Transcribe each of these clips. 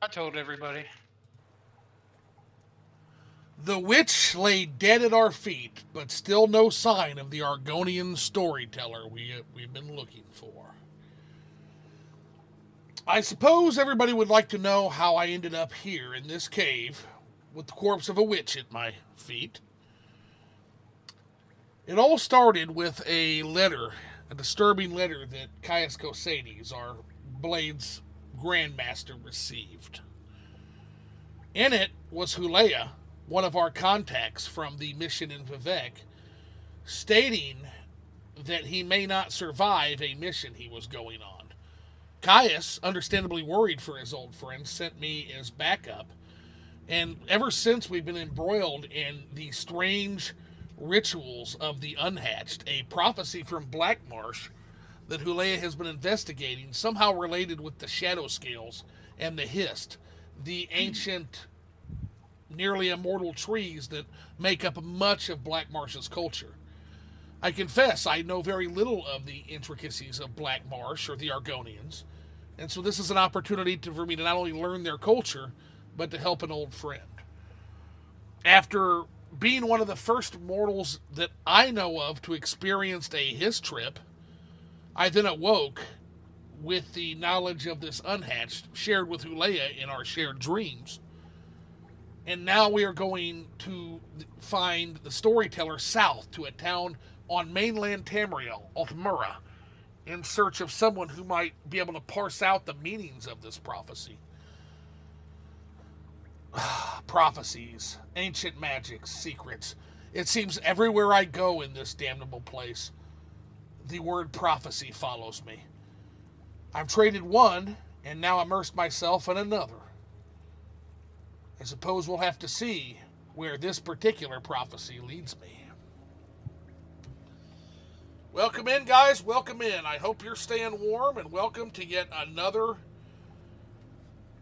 I told everybody. The witch lay dead at our feet, but still no sign of the Argonian storyteller we've been looking for. I suppose everybody would like to know how I ended up here in this cave with the corpse of a witch at my feet. It all started with a letter, a disturbing letter that Caius Cosades, our Blade's Grandmaster, received. In it was Hulea, one of our contacts from the mission in Vivek, stating that he may not survive a mission he was going on. Caius, understandably worried for his old friend, sent me as backup. And ever since, we've been embroiled in the strange rituals of the Unhatched, a prophecy from Blackmarsh that Hulea has been investigating, somehow related with the Shadow Scales and the Hist, the ancient, nearly immortal trees that make up much of Blackmarsh's culture. I confess I know very little of the intricacies of Blackmarsh or the Argonians, and so this is an opportunity for me to not only learn their culture, but to help an old friend. After being one of the first mortals that I know of to experience a Hist trip, I then awoke with the knowledge of this Unhatched shared with Hulea in our shared dreams. And now we are going to find the storyteller south to a town on mainland Tamriel, Altamura, in search of someone who might be able to parse out the meanings of this prophecy. Prophecies, ancient magics, secrets. It seems everywhere I go in this damnable place, the word prophecy follows me. I've traded one, and now immersed myself in another. I suppose we'll have to see where this particular prophecy leads me. Welcome in, guys. Welcome in. I hope you're staying warm, and welcome to yet another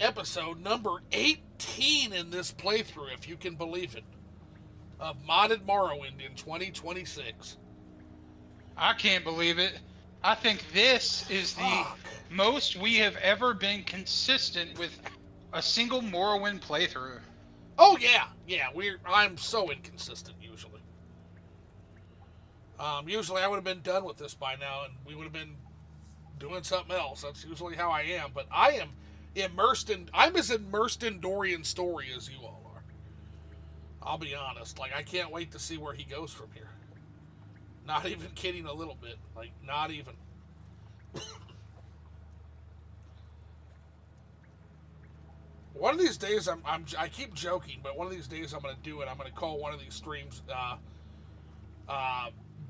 episode, number 18 in this playthrough, if you can believe it, of Modded Morrowind in 2026. I can't believe it. I think this is the most we have ever been consistent with a single Morrowind playthrough. Oh yeah. I'm so inconsistent usually. Usually I would have been done with this by now, and we would have been doing something else. That's usually how I am. But I'm as immersed in Dorian's story as you all are. I'll be honest. Like, I can't wait to see where he goes from here. Not even kidding a little bit. Like, not even. One of these days, I keep joking, but one of these days I'm going to do it. I'm going to call one of these streams,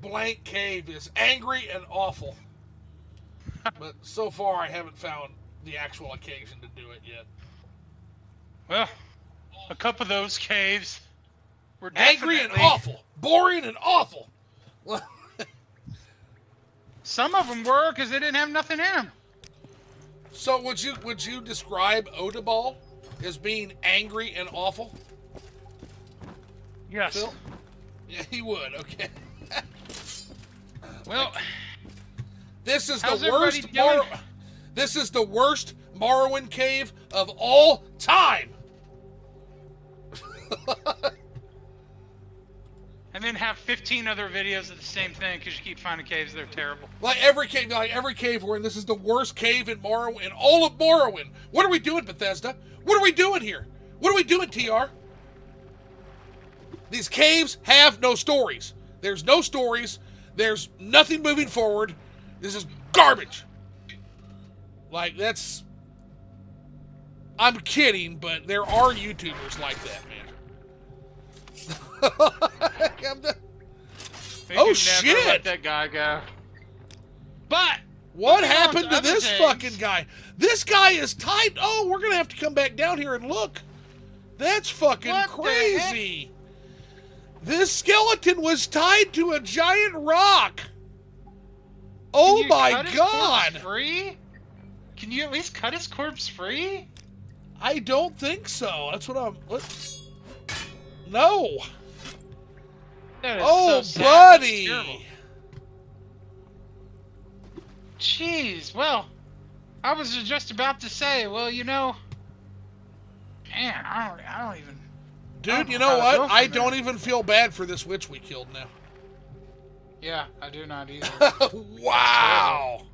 Blank Cave is angry and awful. But so far, I haven't found the actual occasion to do it yet. Well, a couple of those caves were angry and awful, boring and awful. Some of them were because they didn't have nothing in them. So would you describe Odebal as being angry and awful? Yes. Phil? Yeah, he would. Okay. Well, this is the worst. This is the worst Morrowind cave of all time. And then have 15 other videos of the same thing because you keep finding caves that are terrible. Like every cave we're in, this is the worst cave in Morrowind, in all of Morrowind. What are we doing, Bethesda? What are we doing here? What are we doing, TR? These caves have no stories. There's no stories. There's nothing moving forward. This is garbage. Like, that's... I'm kidding, but there are YouTubers like that, man. Oh shit! Let that guy go. But what happened to this fucking guy? This guy is tied. Oh, we're gonna have to come back down here and look. That's fucking crazy. This skeleton was tied to a giant rock. Oh my god! Free? Can you at least cut his corpse free? I don't think so. That's what I'm. What? No. Oh, so buddy. Jeez. Well, I was just about to say, well, you know, man, I don't even. Dude, you know what? I don't even feel bad for this witch we killed now. Yeah, I do not either. Wow.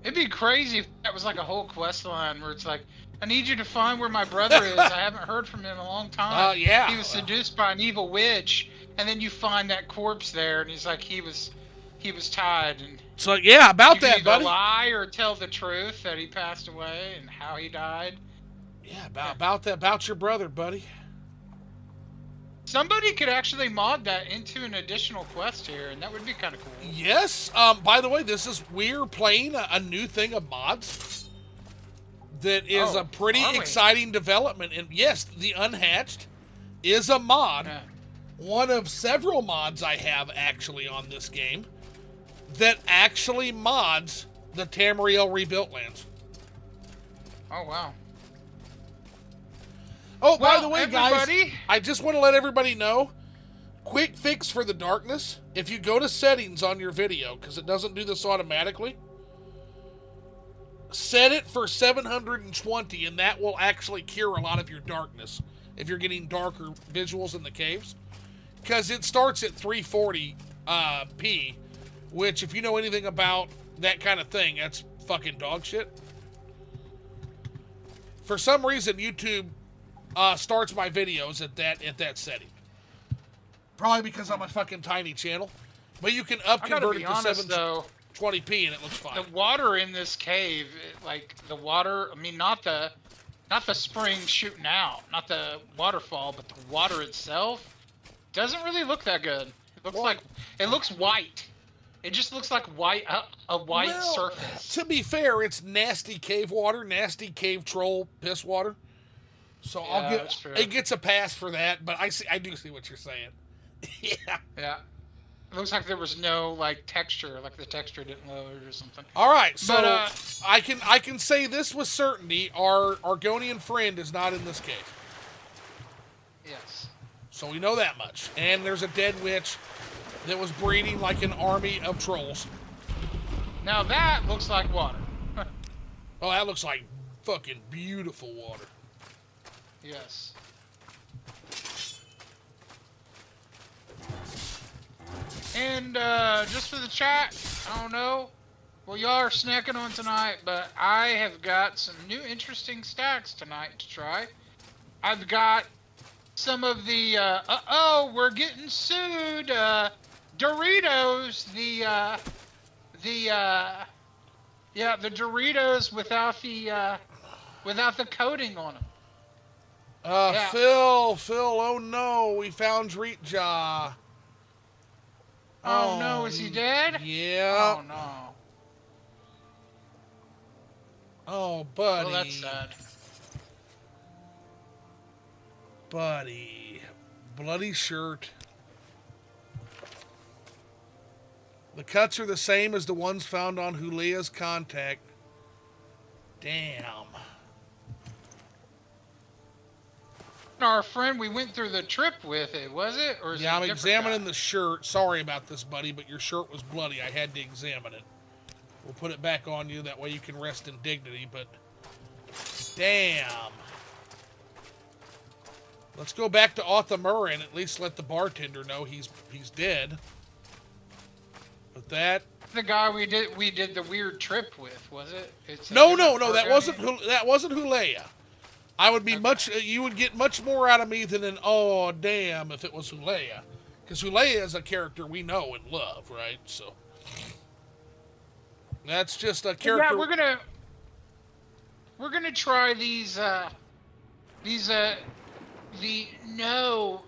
It'd be crazy if that was like a whole quest line where it's like, I need you to find where my brother is. I haven't heard from him in a long time. Yeah. He was seduced by an evil witch, and then you find that corpse there, and he's like, he was tied. And so yeah, about you that, can buddy. either lie or tell the truth that he passed away and how he died. Yeah, about your brother, buddy. Somebody could actually mod that into an additional quest here, and that would be kind of cool. Yes. By the way, we're playing a new thing of mods that is a pretty exciting development. And yes, the Unhatched is a mod. Yeah. One of several mods I have actually on this game that actually mods the Tamriel Rebuilt lands. Oh, wow. Oh, well, by the way, guys, I just want to let everybody know, quick fix for the darkness. If you go to settings on your video, because it doesn't do this automatically, set it for 720, and that will actually cure a lot of your darkness if you're getting darker visuals in the caves. Because it starts at 340p, which, if you know anything about that kind of thing, that's fucking dog shit. For some reason, YouTube starts my videos at that setting. Probably because I'm a fucking tiny channel. But you can convert it to 720p and it looks fine. The water in this cave, like the water, I mean not the spring shooting out, not the waterfall, but the water itself doesn't really look that good. It looks it looks white. It just looks like a white surface. To be fair, it's nasty cave water, nasty cave troll piss water. So yeah, it gets a pass for that, but I do see what you're saying. Yeah. Yeah. It looks like there was no like texture, like the texture didn't load or something. All right, so I can say this with certainty: our Argonian friend is not in this cave. Yes. So we know that much. And there's a dead witch that was breeding like an army of trolls. Now that looks like water. Oh, that looks like fucking beautiful water. Yes. And just for the chat, I don't know what y'all are snacking on tonight, but I have got some new interesting stacks tonight to try. I've got some of the we're getting sued. Doritos, the Doritos without the coating on them. Yeah. Phil, oh no, we found Dreetjaw. Oh no, is he dead? Yeah. Oh no. Oh, buddy. Oh, that's sad. Buddy. Bloody shirt. The cuts are the same as the ones found on Hulea's contact. Damn. Our friend we went through the trip with it, was it? Or is it I'm examining the shirt. Sorry about this, buddy, but your shirt was bloody. I had to examine it. We'll put it back on you. That way you can rest in dignity, but... Damn. Let's go back to Othamura and at least let the bartender know he's dead. But that... The guy we did the weird trip with, was it? No. That wasn't Hulea. I would be you would get much more out of me than an oh damn if it was Hulea, because Hulea is a character we know and love, right? So that's just a character. Yeah, we're gonna try these the no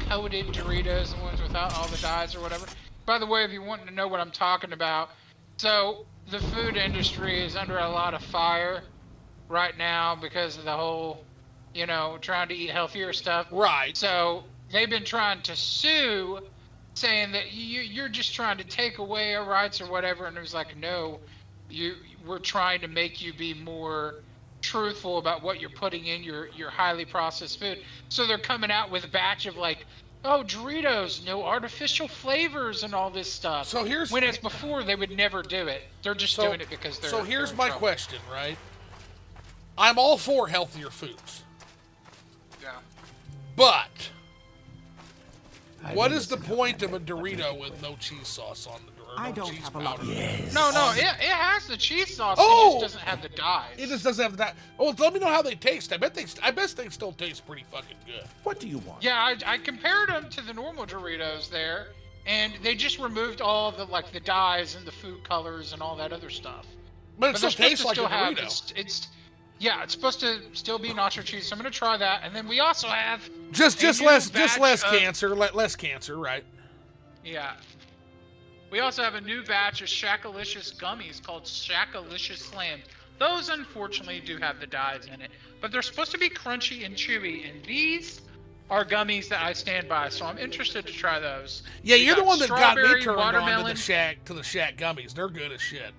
coated Doritos, the ones without all the dyes or whatever. By the way, if you want to know what I'm talking about, so the food industry is under a lot of fire right now because of the whole, trying to eat healthier stuff. Right. So they've been trying to sue, saying that you're just trying to take away our rights or whatever. And it was like, no, we're trying to make you be more truthful about what you're putting in your highly processed food. So they're coming out with a batch of like, oh, Doritos, no artificial flavors and all this stuff. So when it's before, they would never do it. They're just doing it because they're. So here's my question, right? I'm all for healthier foods. Yeah. But what is the point of a Dorito with no cheese sauce on the Dorito? I don't have a lot of Yes. No, it has the cheese sauce. Oh! It just doesn't have the dyes. It just doesn't have the dye. Oh, let me know how they taste. I bet they still taste pretty fucking good. What do you want? Yeah, I compared them to the normal Doritos there, and they just removed all the the dyes and the food colors and all that other stuff. But it still tastes like a Dorito. It's supposed to still be nacho cheese. So I'm gonna try that, and then we also have just less cancer, less cancer, right? Yeah. We also have a new batch of Shakalicious gummies called Shakalicious Slam. Those, unfortunately, do have the dyes in it. But they're supposed to be crunchy and chewy, and these are gummies that I stand by, so I'm interested to try those. Yeah, you're the one that got me turned on to the Shack gummies. They're good as shit.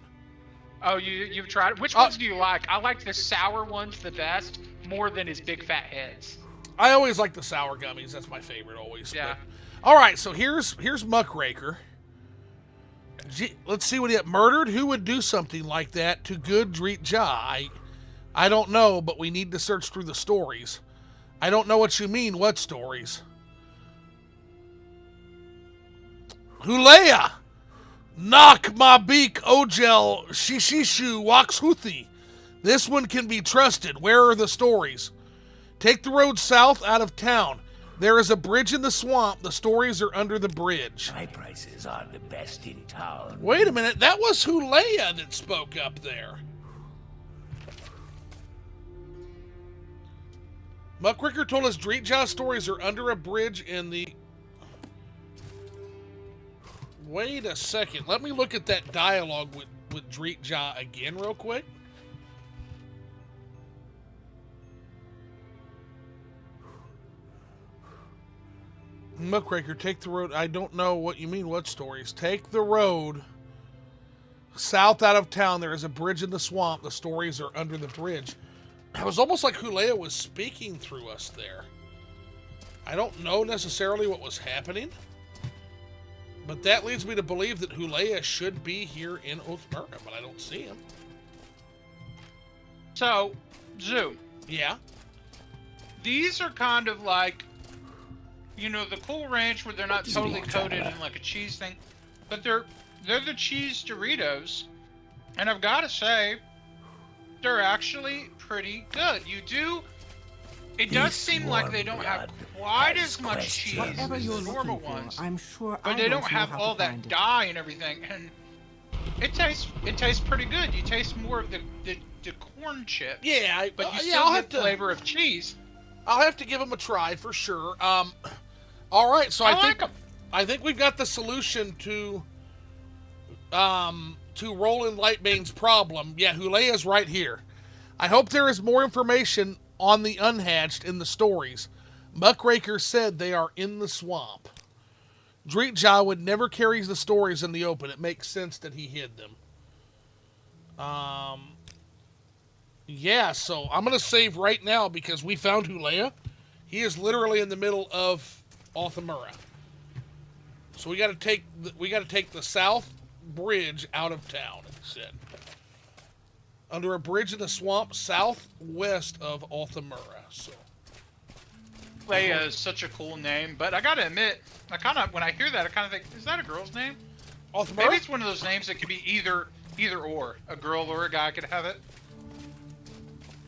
Oh, you've tried it? Which ones do you like? I like the sour ones the best, more than his big fat heads. I always like the sour gummies. That's my favorite always. Yeah. But, all right, so here's Muckraker. Let's see what he had. Murdered? Who would do something like that to good Dreet Ja? I don't know, but we need to search through the stories. I don't know what you mean. What stories? Hulea! Knock my beak, Ojel, Shishishu, Waxhuthi. This one can be trusted. Where are the stories? Take the road south out of town. There is a bridge in the swamp. The stories are under the bridge. My prices are the best in town. Wait a minute. That was Hulea that spoke up there. Muckraker told us Dreet Ja stories are under a bridge in the... Wait a second. Let me look at that dialogue with Dreet Ja again real quick. Muckraker, take the road. I don't know what you mean. What stories? Take the road south out of town. There is a bridge in the swamp. The stories are under the bridge. It was almost like Hulea was speaking through us there. I don't know necessarily what was happening, but that leads me to believe that Hulea should be here in Othmurra, but I don't see him. So, Zoo. Yeah? These are kind of like, the Cool Ranch where they're not totally coated in like a cheese thing, but they're the cheese Doritos, and I've got to say, they're actually pretty good. It does seem like they don't have quite as much cheese as the normal ones, I'm sure, but they don't have all that dye and everything, and it tastes pretty good. You taste more of the corn chip. Yeah, but you still get the flavor of cheese. I'll have to give them a try for sure. All right, so I think we've got the solution to Roland Lightbane's problem. Yeah, Hulea's right here. I hope there is more information on the Unhatched in the stories. Muckraker said they are in the swamp. Dreet Ja would never carry the stories in the open. It makes sense that he hid them. Yeah, so I'm going to save right now because we found Hulea. He is literally in the middle of Othmurra. So we got to take the south bridge out of town, it said. Under a bridge in the swamp southwest of Othmurra. So Leia is such a cool name, but I gotta admit, when I hear that, I kind of think, is that a girl's name? Othmurra? Maybe it's one of those names that could be either or. A girl or a guy could have it.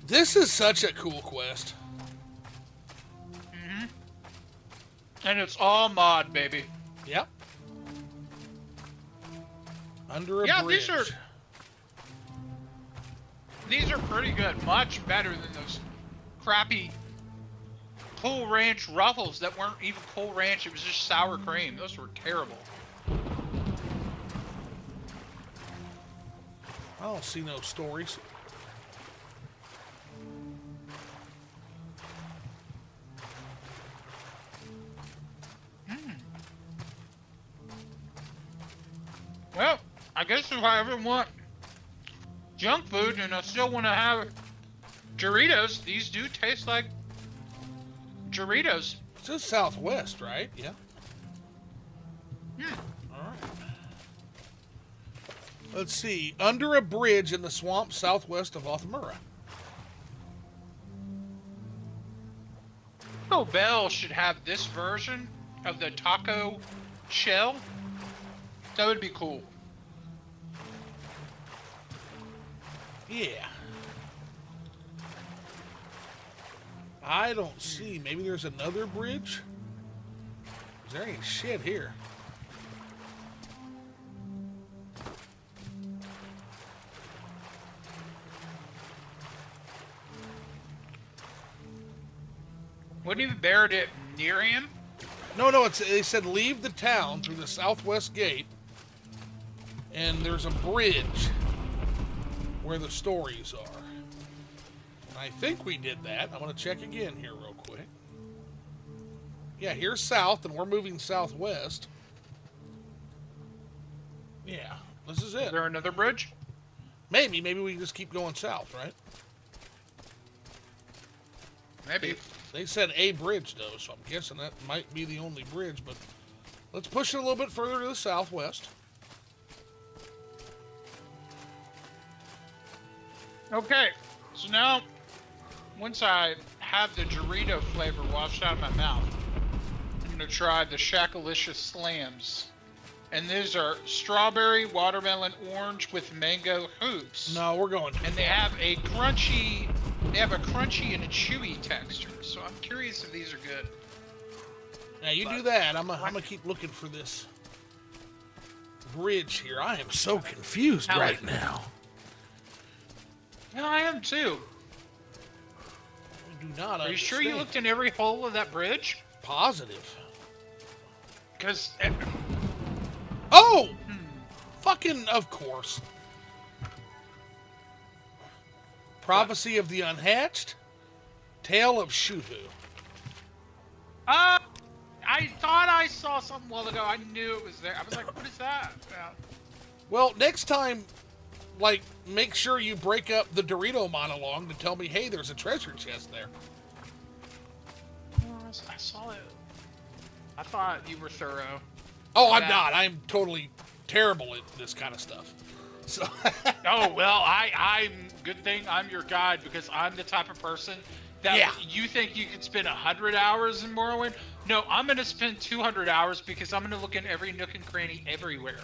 This is such a cool quest. Mm-hmm. And it's all mod, baby. Yep. Under a bridge. These are pretty good. Much better than those crappy Cool Ranch Ruffles that weren't even Cool Ranch. It was just sour cream. Those were terrible. I don't see no stories. Well, I guess if I ever want junk food and I still want to have Doritos, these do taste like Doritos. It's just southwest, right? Yeah. All right. Let's see. Under a bridge in the swamp southwest of Othmurra. Taco Bell should have this version of the taco shell. That would be cool. Yeah. I don't see. Maybe there's another bridge? There ain't shit here. Wouldn't you buried it near him? No, they said leave the town through the southwest gate, and there's a bridge where the stories are. And I think we did that. I'm going to check again here real quick. Yeah, here's south, and we're moving southwest. Yeah, this is it. Is there another bridge? Maybe we can just keep going south, right? Maybe. They said a bridge, though, so I'm guessing that might be the only bridge, but let's push it a little bit further to the southwest. Okay, so now, once I have the Dorito flavor washed out of my mouth, I'm going to try the Shakalicious Slams. And these are strawberry, watermelon, orange with mango hoops. No, we're going too And they far. have a crunchy and a chewy texture. So I'm curious if these are good. Now you do that. I'm gonna keep looking for this bridge here. I am so confused right now. Yeah, I am too. I do not Are you sure understand. you looked in every hole of that bridge? Positive. Because... Oh! Fucking of course. Prophecy of the Unhatched. Tale of Shuvu. I thought I saw something a while ago. I knew it was there. I was like, what is that? Yeah. Well, next time, like, make sure you break up the Dorito monologue to tell me, hey, there's a treasure chest there. I saw it. I thought you were thorough. Oh, I'm not. I'm totally terrible at this kind of stuff. So. Oh, well, I'm good thing I'm your guide, because I'm the type of person that you think you could spend 100 hours in Morrowind. No, I'm going to spend 200 hours because I'm going to look in every nook and cranny everywhere.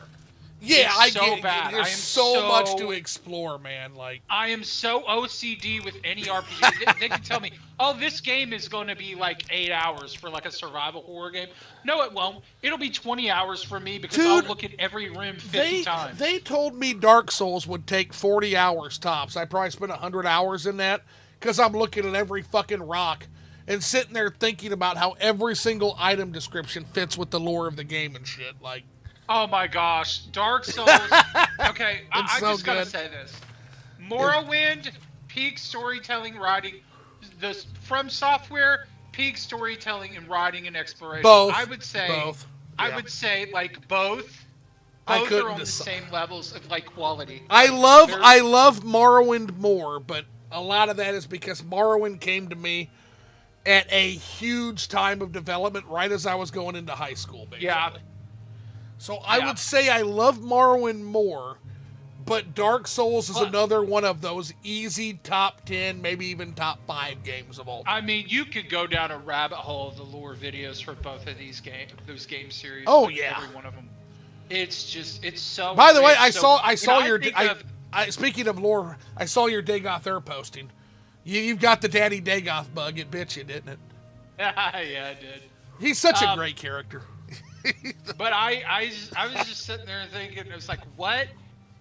Yeah, it's I so get it. bad. There's so much to explore, man. Like, I am so OCD with any RPG. They can tell me, oh, this game is going to be like 8 hours for like a survival horror game. No, it won't. It'll be 20 hours for me because I'll look at every room 50 times. They told me Dark Souls would take 40 hours tops. I probably spent 100 hours in that because I'm looking at every fucking rock and sitting there thinking about how every single item description fits with the lore of the game and shit. Like, oh my gosh, Dark Souls. Okay, I just gotta say this: Morrowind, peak storytelling, writing. The From Software, peak storytelling and writing and exploration. Both. I would say both. I would say like both. I Both couldn't are on the decide. same levels of like quality. I love Morrowind more, but a lot of that is because Morrowind came to me at a huge time of development, right as I was going into high school, basically. Yeah. So I would say I love Morrowind more, but Dark Souls is another one of those easy top 10, maybe even top 5 games of all time. I mean, you could go down a rabbit hole of the lore videos for both of these those game series. Oh, like yeah. every one of them. It's just, it's so. By the way, rich. I saw When your. think Speaking of lore, I saw your Dagoth Air posting. You've got the Daddy Dagoth bug. It bit you, didn't it? yeah, I did. He's such a great character. But I was just sitting there thinking, it was like, what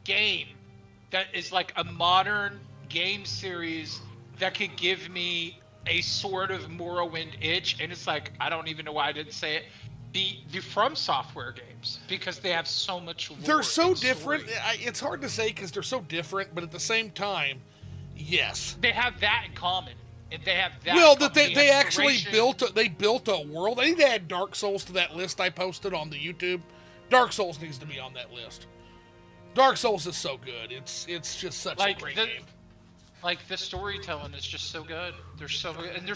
game that is like a modern game series that could give me a sort of Morrowind itch? And it's like, I don't even know why I didn't say it. The From Software games, because they have so much lore. They're so and different. story. It's hard to say because they're so different, but at the same time, yes. They have that in common. And they have that. Well, that they actually built a world. I think they add Dark Souls to that list I posted on the YouTube. Dark Souls needs to be on that list. Dark Souls is so good. It's just such a great game. Like, the storytelling is just so good. There's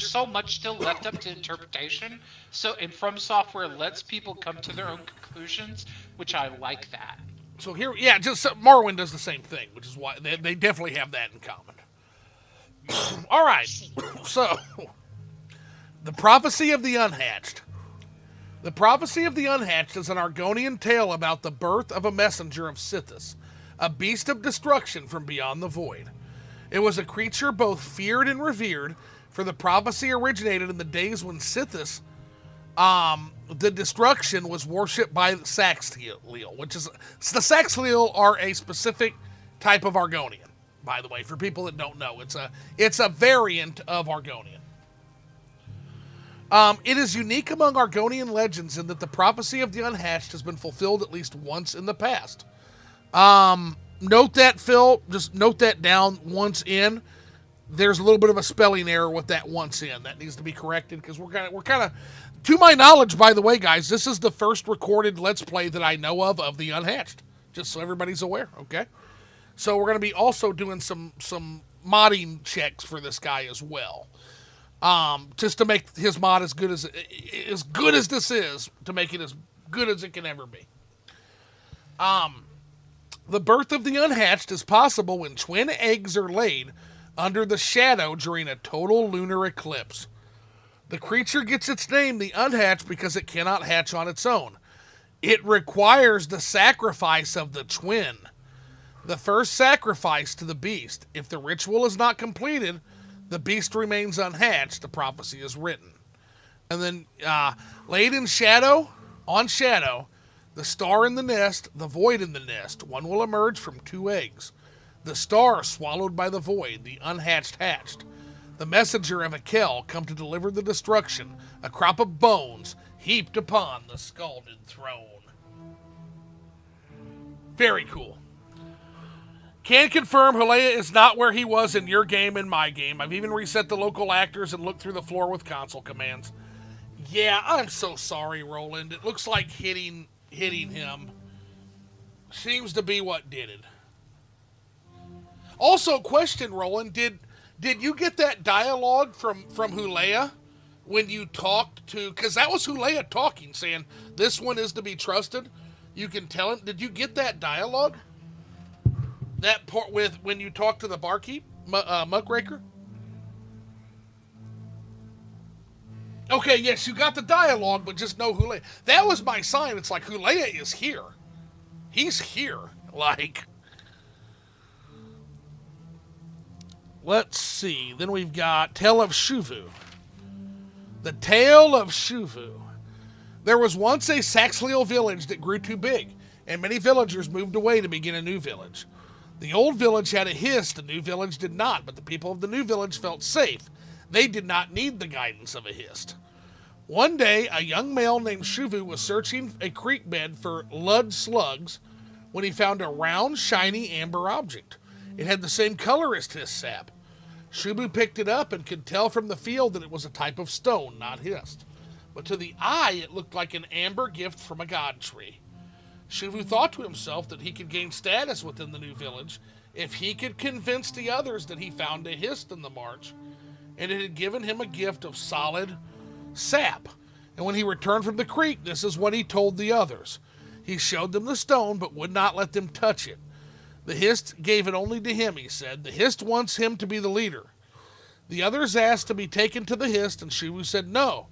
so much still left up to interpretation. So, and From Software lets people come to their own conclusions, which I like that. So here, just Morrowind does the same thing, which is why they definitely have that in common. All right, so The Prophecy of the Unhatched. The Prophecy of the Unhatched is an Argonian tale about the birth of a messenger of Sithis, a beast of destruction from beyond the void. It was a creature both feared and revered, for the prophecy originated in the days when Sithis, the destruction, was worshipped by the Saxhleel, which is, the Saxhleel are a specific type of Argonian, by the way, for people that don't know. It's a variant of Argonian. It is unique among Argonian legends in that the prophecy of the Unhatched has been fulfilled at least once in the past. Note that, Phil. Just note that down. Once in. There's a little bit of a spelling error with that once in. That needs to be corrected because we're kind of, to my knowledge, by the way, guys, this is the first recorded Let's Play that I know of the Unhatched. Just so everybody's aware, okay? So we're going to be also doing some modding checks for this guy as well. Just to make his mod as good as this is, to make it as good as it can ever be. The birth of the Unhatched is possible when twin eggs are laid under the shadow during a total lunar eclipse. The creature gets its name, the Unhatched, because it cannot hatch on its own. It requires the sacrifice of the twin. The first sacrifice to the beast. If the ritual is not completed, the beast remains unhatched, the prophecy is written. And then, laid in shadow, on shadow, the star in the nest, the void in the nest, one will emerge from two eggs. The star swallowed by the void, the unhatched hatched. The messenger of Akel come to deliver the destruction, a crop of bones heaped upon the scalded throne. Very cool. Can confirm Hulea is not where he was in your game and my game. I've even reset the local actors and looked through the floor with console commands. Yeah, I'm so sorry, Roland. It looks like hitting him seems to be what did it. Also, question, Roland, did you get that dialogue from Hulea when you talked to, because that was Hulea talking, saying this one is to be trusted? You can tell him. Did you get that dialogue? That part with when you talk to the barkeep, Muckraker? Okay, yes, you got the dialogue, but just know Hulea. That was my sign. It's like, Hulea is here. He's here. Like, let's see. Then we've got Tale of Shuvu. The Tale of Shuvu. There was once a Saxhleel village that grew too big, and many villagers moved away to begin a new village. The old village had a hist, the new village did not, but the people of the new village felt safe. They did not need the guidance of a hist. One day, a young male named Shuvu was searching a creek bed for Lud slugs when he found a round, shiny amber object. It had the same color as his sap. Shuvu picked it up and could tell from the feel that it was a type of stone, not hist. But to the eye, it looked like an amber gift from a god tree. Shuvu thought to himself that he could gain status within the new village if he could convince the others that he found a hist in the march, and it had given him a gift of solid sap. And when he returned from the creek, this is what he told the others. He showed them the stone, but would not let them touch it. The hist gave it only to him, he said. The hist wants him to be the leader. The others asked to be taken to the hist, and Shuvu said no.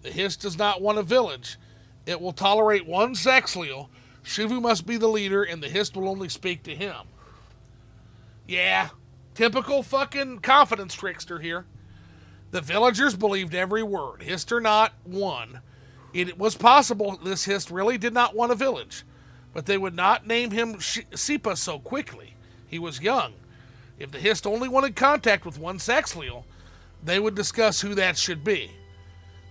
The hist does not want a village. It will tolerate one Saxhleel. Shuvu must be the leader, and the hist will only speak to him. Yeah, typical fucking confidence trickster here. The villagers believed every word. Hist or not, one. It was possible this hist really did not want a village, but they would not name him Sipa so quickly. He was young. If the hist only wanted contact with one Saxhleel, they would discuss who that should be.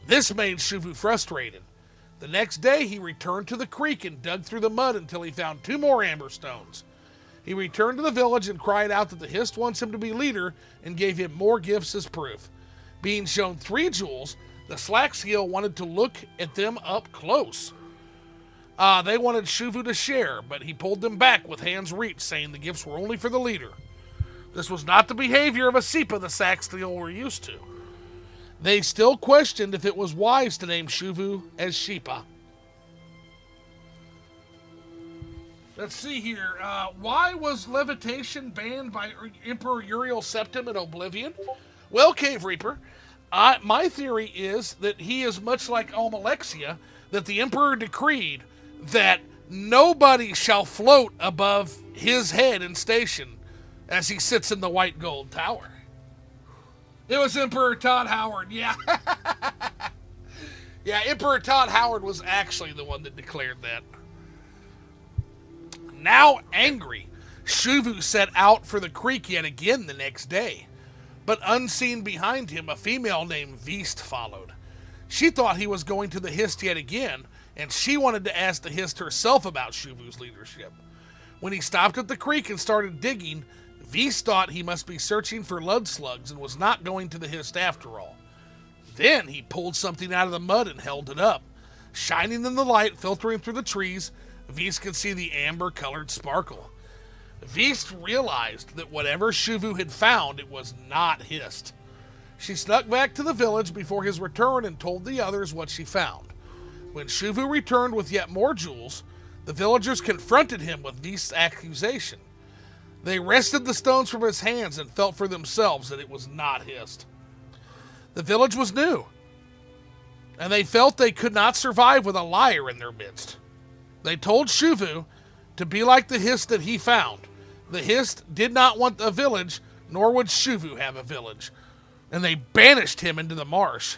This made Shuvu frustrated. The next day, he returned to the creek and dug through the mud until he found 2 more amber stones. He returned to the village and cried out that the hist wants him to be leader and gave him more gifts as proof. Being shown 3 jewels, the Saxhleel wanted to look at them up close. They wanted Shuvu to share, but he pulled them back with hands reached, saying the gifts were only for the leader. This was not the behavior of a Sipa the Saxhleel were used to. They still questioned if it was wise to name Shuvu as Shipa. Let's see here. Why was levitation banned by Emperor Uriel Septim in Oblivion? Well, Cave Reaper, My theory is that he is much like Almalexia, that the Emperor decreed that nobody shall float above his head and station as he sits in the white gold tower. It was Emperor Todd Howard, yeah. Yeah, Emperor Todd Howard was actually the one that declared that. Now angry, Shuvu set out for the creek yet again the next day. But unseen behind him, a female named Vist followed. She thought he was going to the Hist yet again, and she wanted to ask the Hist herself about Shuvu's leadership. When he stopped at the creek and started digging, Vist thought he must be searching for lud slugs and was not going to the Hist after all. Then he pulled something out of the mud and held it up. Shining in the light filtering through the trees, Vist could see the amber-colored sparkle. Vist realized that whatever Shuvu had found, it was not Hist. She snuck back to the village before his return and told the others what she found. When Shuvu returned with yet more jewels, the villagers confronted him with Vist's accusation. They wrested the stones from his hands and felt for themselves that it was not Hist. The village was new, and they felt they could not survive with a liar in their midst. They told Shuvu to be like the Hist that he found. The Hist did not want a village, nor would Shuvu have a village, and they banished him into the marsh.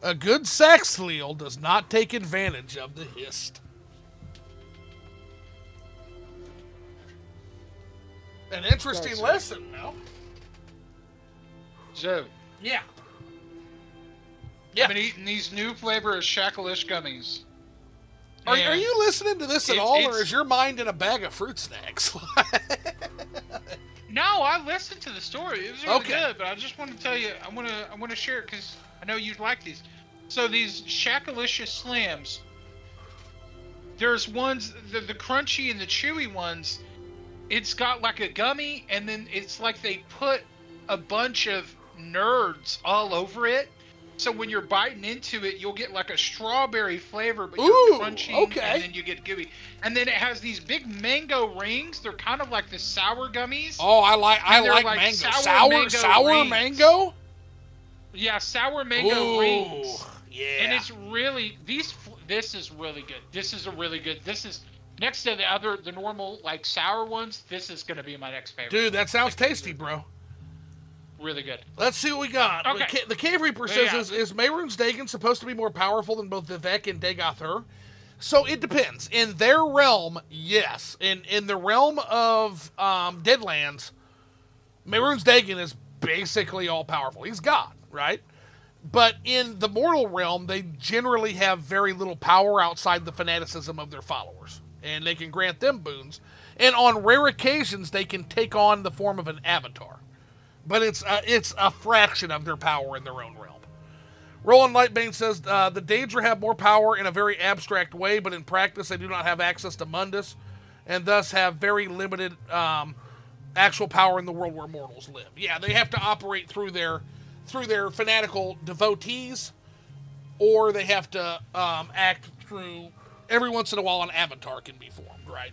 A good Saxhleel does not take advantage of the Hist. An interesting lesson, no? So, Yeah. I've been eating these new flavor of Shakalish gummies. Are And you listening to this at all, or is your mind in a bag of fruit snacks? No, I listened to the story. It was really Okay. good, but I just want to tell you, I want to share it because I know you'd like these. So these Shakalicious Slams, there's ones, the crunchy and the chewy ones, it's got like a gummy, and then it's like they put a bunch of nerds all over it. So when you're biting into it, you'll get like a strawberry flavor, but you're crunching, okay. and then you get gooey. And then it has these big mango rings. They're kind of like the sour gummies. Oh, I like like mango. sour Sour rings. mango? Yeah, sour mango rings. Yeah. And it's really this is really good. This is a really good. This is next to the normal like sour ones. This is gonna be my next favorite. Dude, that sounds tasty, bro. Really good. Let's see what we got. Okay. The Cave Reaper says, is Mehrunes Dagon supposed to be more powerful than both Vivec and Dagoth? So it depends. In their realm, yes. In the realm of Deadlands, Mehrunes Dagon is basically all powerful. He's God, right? But in the mortal realm, they generally have very little power outside the fanaticism of their followers. And they can grant them boons. And on rare occasions, they can take on the form of an avatar. But it's a fraction of their power in their own realm. Roland Lightbane says, the Daedra have more power in a very abstract way, but in practice they do not have access to Mundus, and thus have very limited actual power in the world where mortals live. Yeah, they have to operate through their fanatical devotees, or they have to act through, every once in a while an avatar can be formed, right?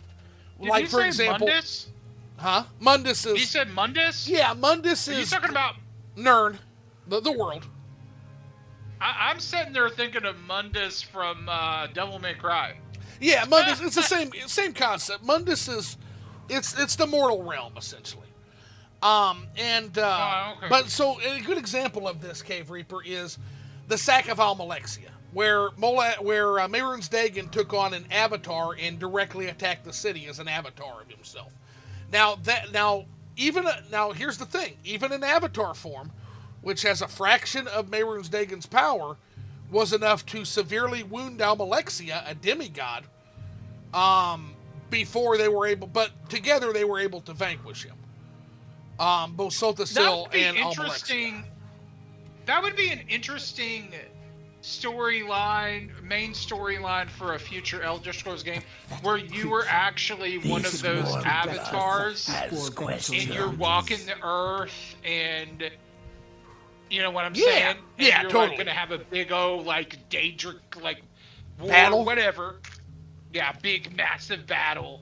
Did like, you for say example... Mundus? Huh? Mundus is... You said Mundus? Yeah, Mundus is... Are you talking about... Nern. The world. I'm sitting there thinking of Mundus from Devil May Cry. Yeah, Mundus, it's the same concept. Mundus is... It's the mortal realm, essentially. Okay. But so, a good example of this, Cave Reaper, is the Sack of Almalexia, where Mehrunes Dagon took on an avatar and directly attacked the city as an avatar of himself. Now here's the thing. Even in avatar form, which has a fraction of Mehrunes Dagon's power, was enough to severely wound Almalexia, a demigod, before they were able, but together they were able to vanquish him. Both Sultasil and Almalexia. That would be an interesting main storyline for a future Elder Scrolls game, where you were actually one of those avatars and you're walking the earth, and you know what I'm saying? And yeah, you're totally. like gonna have a big old like Daedric like war, battle, whatever. Yeah, big massive battle.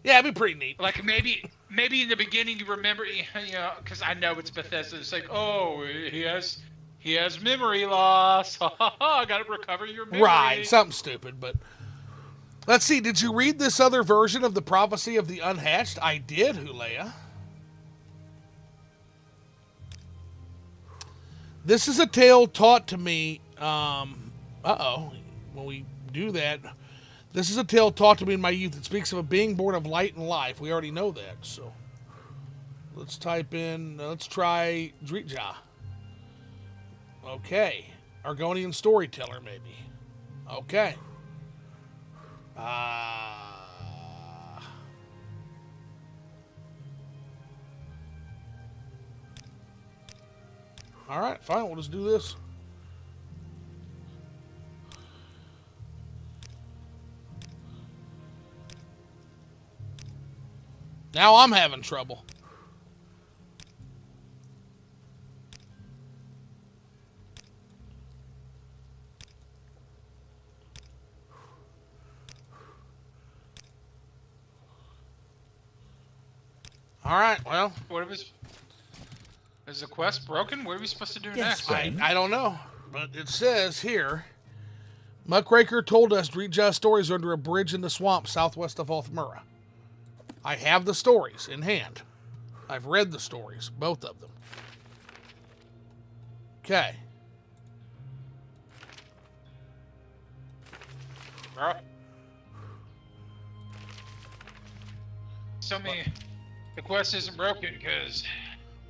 Yeah, it'd be pretty neat. Like maybe in the beginning you remember, you know, because I know it's Bethesda. It's like, oh, he He has memory loss. I gotta recover your memory. Right, something stupid, but... Let's see, did you read this other version of the Prophecy of the Unhatched? I did, Hulea. This is a tale taught to me, when we do that, this is a tale taught to me in my youth. It speaks of a being born of light and life. We already know that, so. Let's type in, let's try Dritja. Okay. Argonian storyteller, maybe. Okay. Alright, fine, we'll just do this. Now I'm having trouble. Alright, well. Is the quest broken? What are we supposed to do next? I don't know. But it says here, Muckraker told us Dritja's stories are under a bridge in the swamp southwest of Althmura. I have the stories in hand. I've read the stories, both of them. Okay. Tell me the quest isn't broken, because...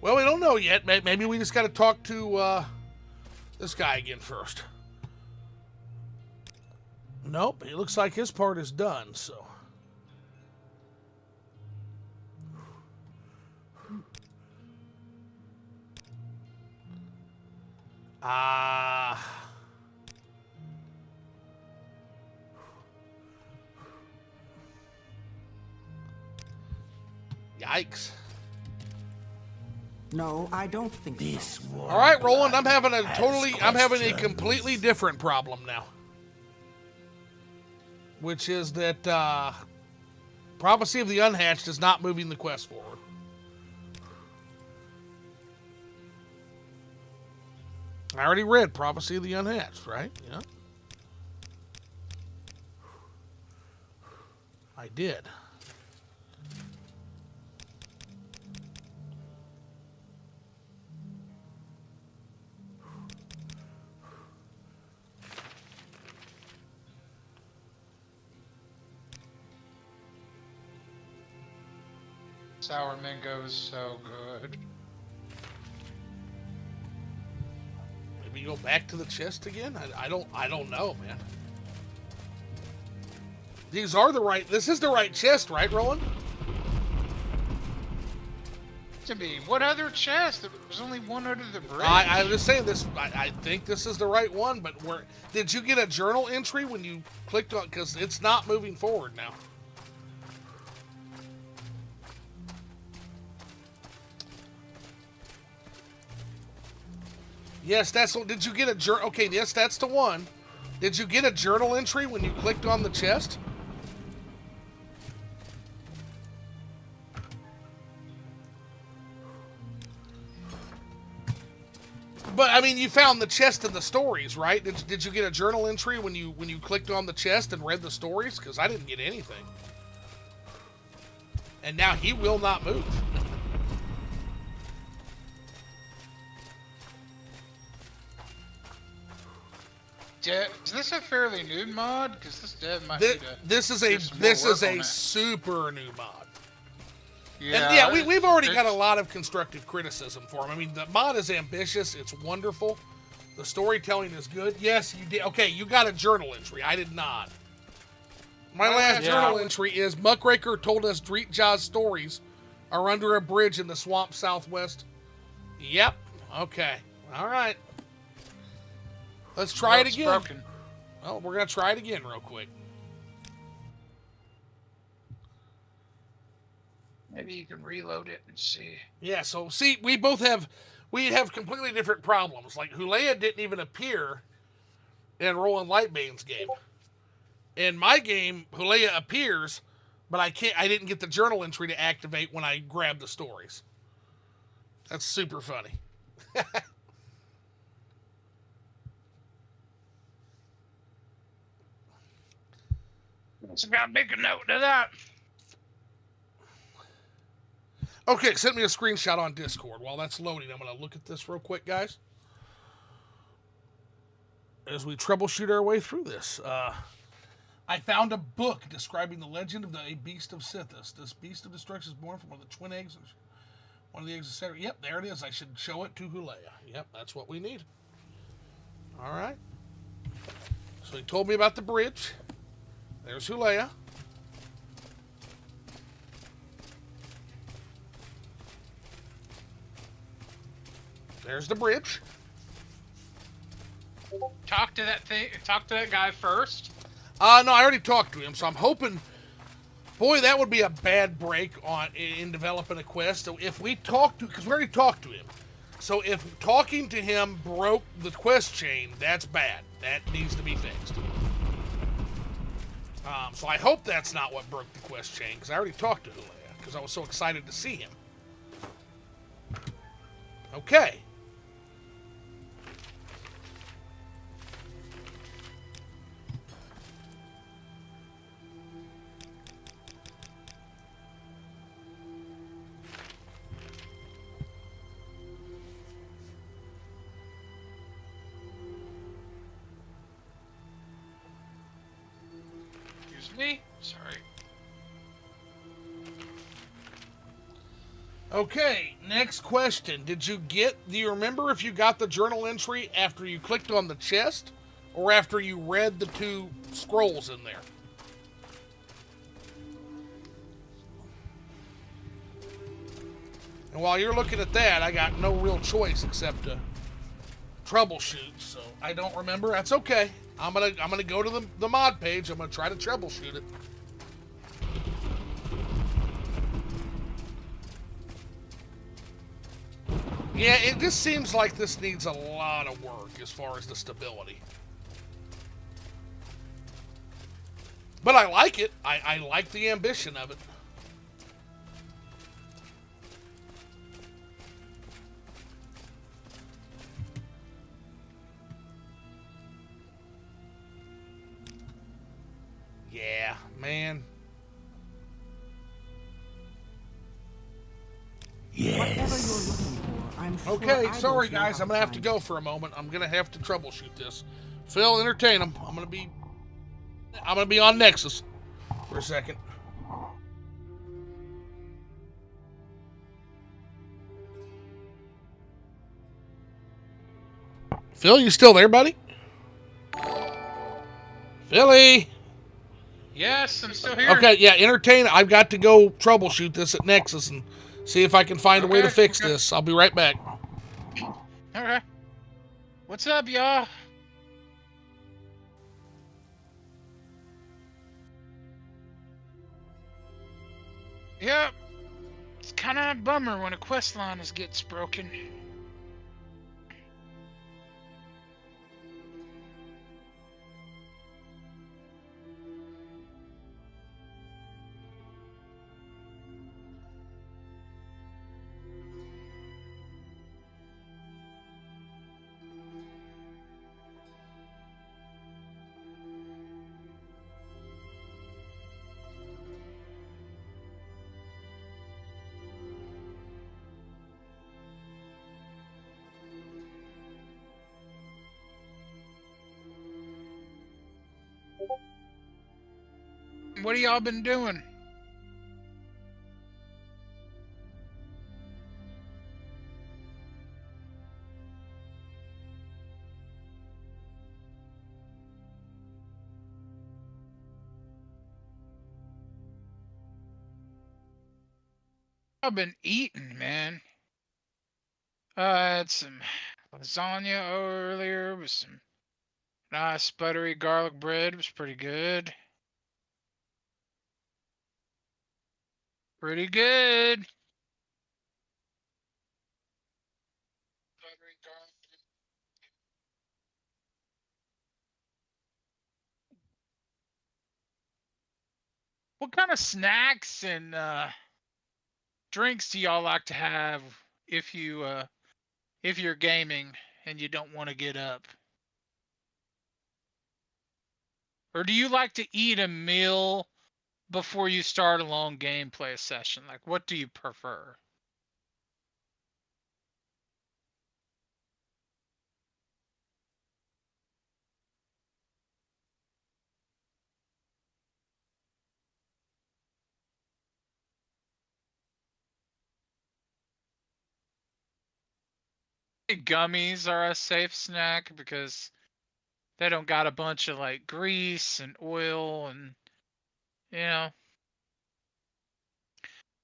Well, we don't know yet. Maybe we just got to talk to this guy again first. Nope, it looks like his part is done, so... Yikes. No, I don't think This so. one. All right, Roland, I'm having a completely different problem now. Which is that Prophecy of the Unhatched is not moving the quest forward. I already read Prophecy of the Unhatched, right? Yeah. I did. Sour mango is so good. Maybe go back to the chest again? I don't know, man. This is the right chest, right, Roland? To be, what other chest? There was only one under the bridge. I was just saying this. I think this is the right one, but did you get a journal entry when you clicked on? Because it's not moving forward now. Yes, that's what. Did you get a journal? Okay, yes, that's the one. Did you get a journal entry when you clicked on the chest? But I mean, you found the chest in the stories, right? Did you get a journal entry when you clicked on the chest and read the stories? Because I didn't get anything. And now he will not move. Is this a fairly new mod? Because this dev might This is a super new mod. Yeah, And yeah, we've already got a lot of constructive criticism for him. I mean, the mod is ambitious. It's wonderful. The storytelling is good. Yes, you did. Okay, you got a journal entry. I did not. My last journal entry is Muckraker told us Dritja's stories are under a bridge in the swamp southwest. Yep. Okay. All right. Let's try it again. Broken. Well, we're going to try it again real quick. Maybe you can reload it and see. Yeah, so see, we have completely different problems. Like, Hulea didn't even appear in Roland Lightbane's game. In my game, Hulea appears, but I didn't get the journal entry to activate when I grabbed the stories. That's super funny. So gotta make a note of that. Okay, send me a screenshot on Discord. While that's loading, I'm going to look at this real quick, guys. As we troubleshoot our way through this. I found a book describing the legend of the Beast of Sithis. This Beast of Destruction is born from one of the twin eggs. One of the eggs is Saturn. Yep, there it is. I should show it to Hulea. Yep, that's what we need. All right. So he told me about the bridge. There's Hulea. There's the bridge. Talk to that thing. Talk to that guy first. No, I already talked to him, so I'm hoping. Boy, that would be a bad break in developing a quest. So if we talk to, because we already talked to him, so if talking to him broke the quest chain, that's bad. That needs to be fixed. So I hope that's not what broke the quest chain, because I already talked to Hulea, because I was so excited to see him. Okay. Me? Sorry. Okay, next question. Do you remember if you got the journal entry after you clicked on the chest or after you read the 2 scrolls in there? And while you're looking at that, I got no real choice except to troubleshoot, so I don't remember. That's okay. I'm gonna go to the mod page. I'm gonna try to troubleshoot it. Yeah, it just seems like this needs a lot of work as far as the stability. But I like it. I like the ambition of it. Yeah, man. Yes. Okay, sorry guys, I'm gonna have to go for a moment. I'm gonna have to troubleshoot this. Phil, entertain him. I'm gonna be on Nexus for a second. Phil, you still there, buddy? Philly! Yes, I'm still here. Okay, yeah, entertain. I've got to go troubleshoot this at Nexus and see if I can find a way to fix this. I'll be right back. Okay. What's up, y'all? Yep. It's kind of a bummer when a quest line gets broken. What have y'all been doing? I've been eating, man. I had some lasagna earlier with some nice buttery garlic bread. It was pretty good. Pretty good. Buttery garlic bread. What kind of snacks and drinks do y'all like to have if you're gaming and you don't want to get up? Or do you like to eat a meal before you start a long gameplay session? Like, what do you prefer? Gummies are a safe snack because they don't got a bunch of like grease and oil and you know.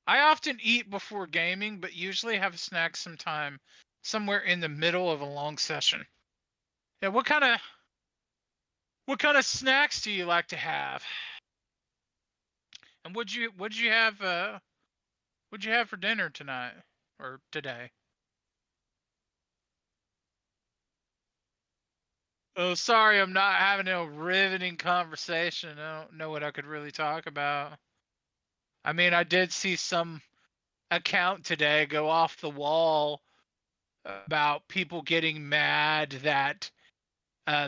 I often eat before gaming, but usually have a snack sometime somewhere in the middle of a long session. Yeah, what kind of snacks do you like to have? And what'd you have for dinner tonight or today? Oh, sorry, I'm not having a riveting conversation. I don't know what I could really talk about. I mean, I did see some account today go off the wall about people getting mad that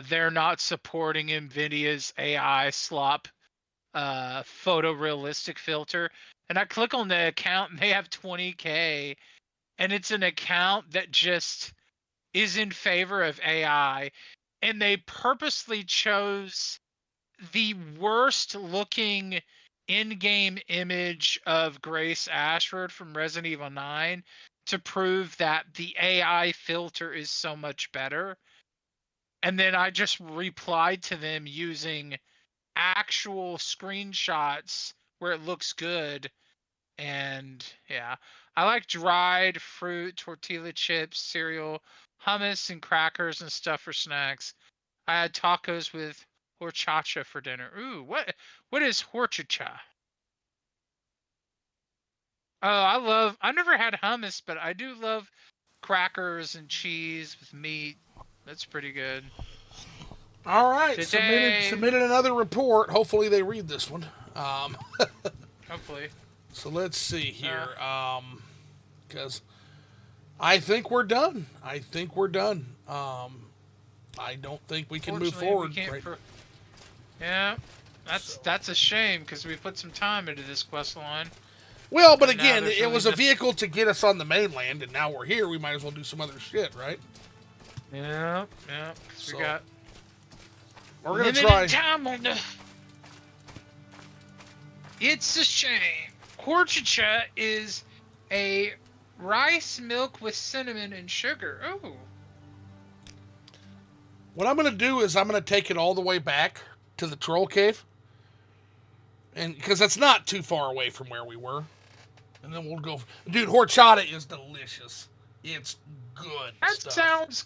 they're not supporting NVIDIA's AI slop photorealistic filter. And I click on the account and they have 20K. And it's an account that just is in favor of AI. And they purposely chose the worst looking in-game image of Grace Ashford from Resident Evil 9 to prove that the AI filter is so much better. And then I just replied to them using actual screenshots where it looks good. And yeah, I like dried fruit, tortilla chips, cereal, hummus, and crackers and stuff for snacks. I had tacos with horchata for dinner. Ooh, what is horchata? Oh, I never had hummus, but I do love crackers and cheese with meat. That's pretty good. All right, Today, submitted another report. Hopefully they read this one. Um, hopefully. so let's see here. Because I think we're done. I think we're done. I don't think we can move forward. Yeah, that's a shame because we put some time into this quest line. Well, but again, it was a vehicle to get us on the mainland, and now we're here. We might as well do some other shit, right? Yeah. So, we're gonna try. Time on the... It's a shame. Horchata is a rice milk with cinnamon and sugar. Ooh. What I'm gonna do is I'm gonna take it all the way back to the troll cave, and because that's not too far away from where we were, and then we'll go. Dude, horchata is delicious. It's good. That stuff. Sounds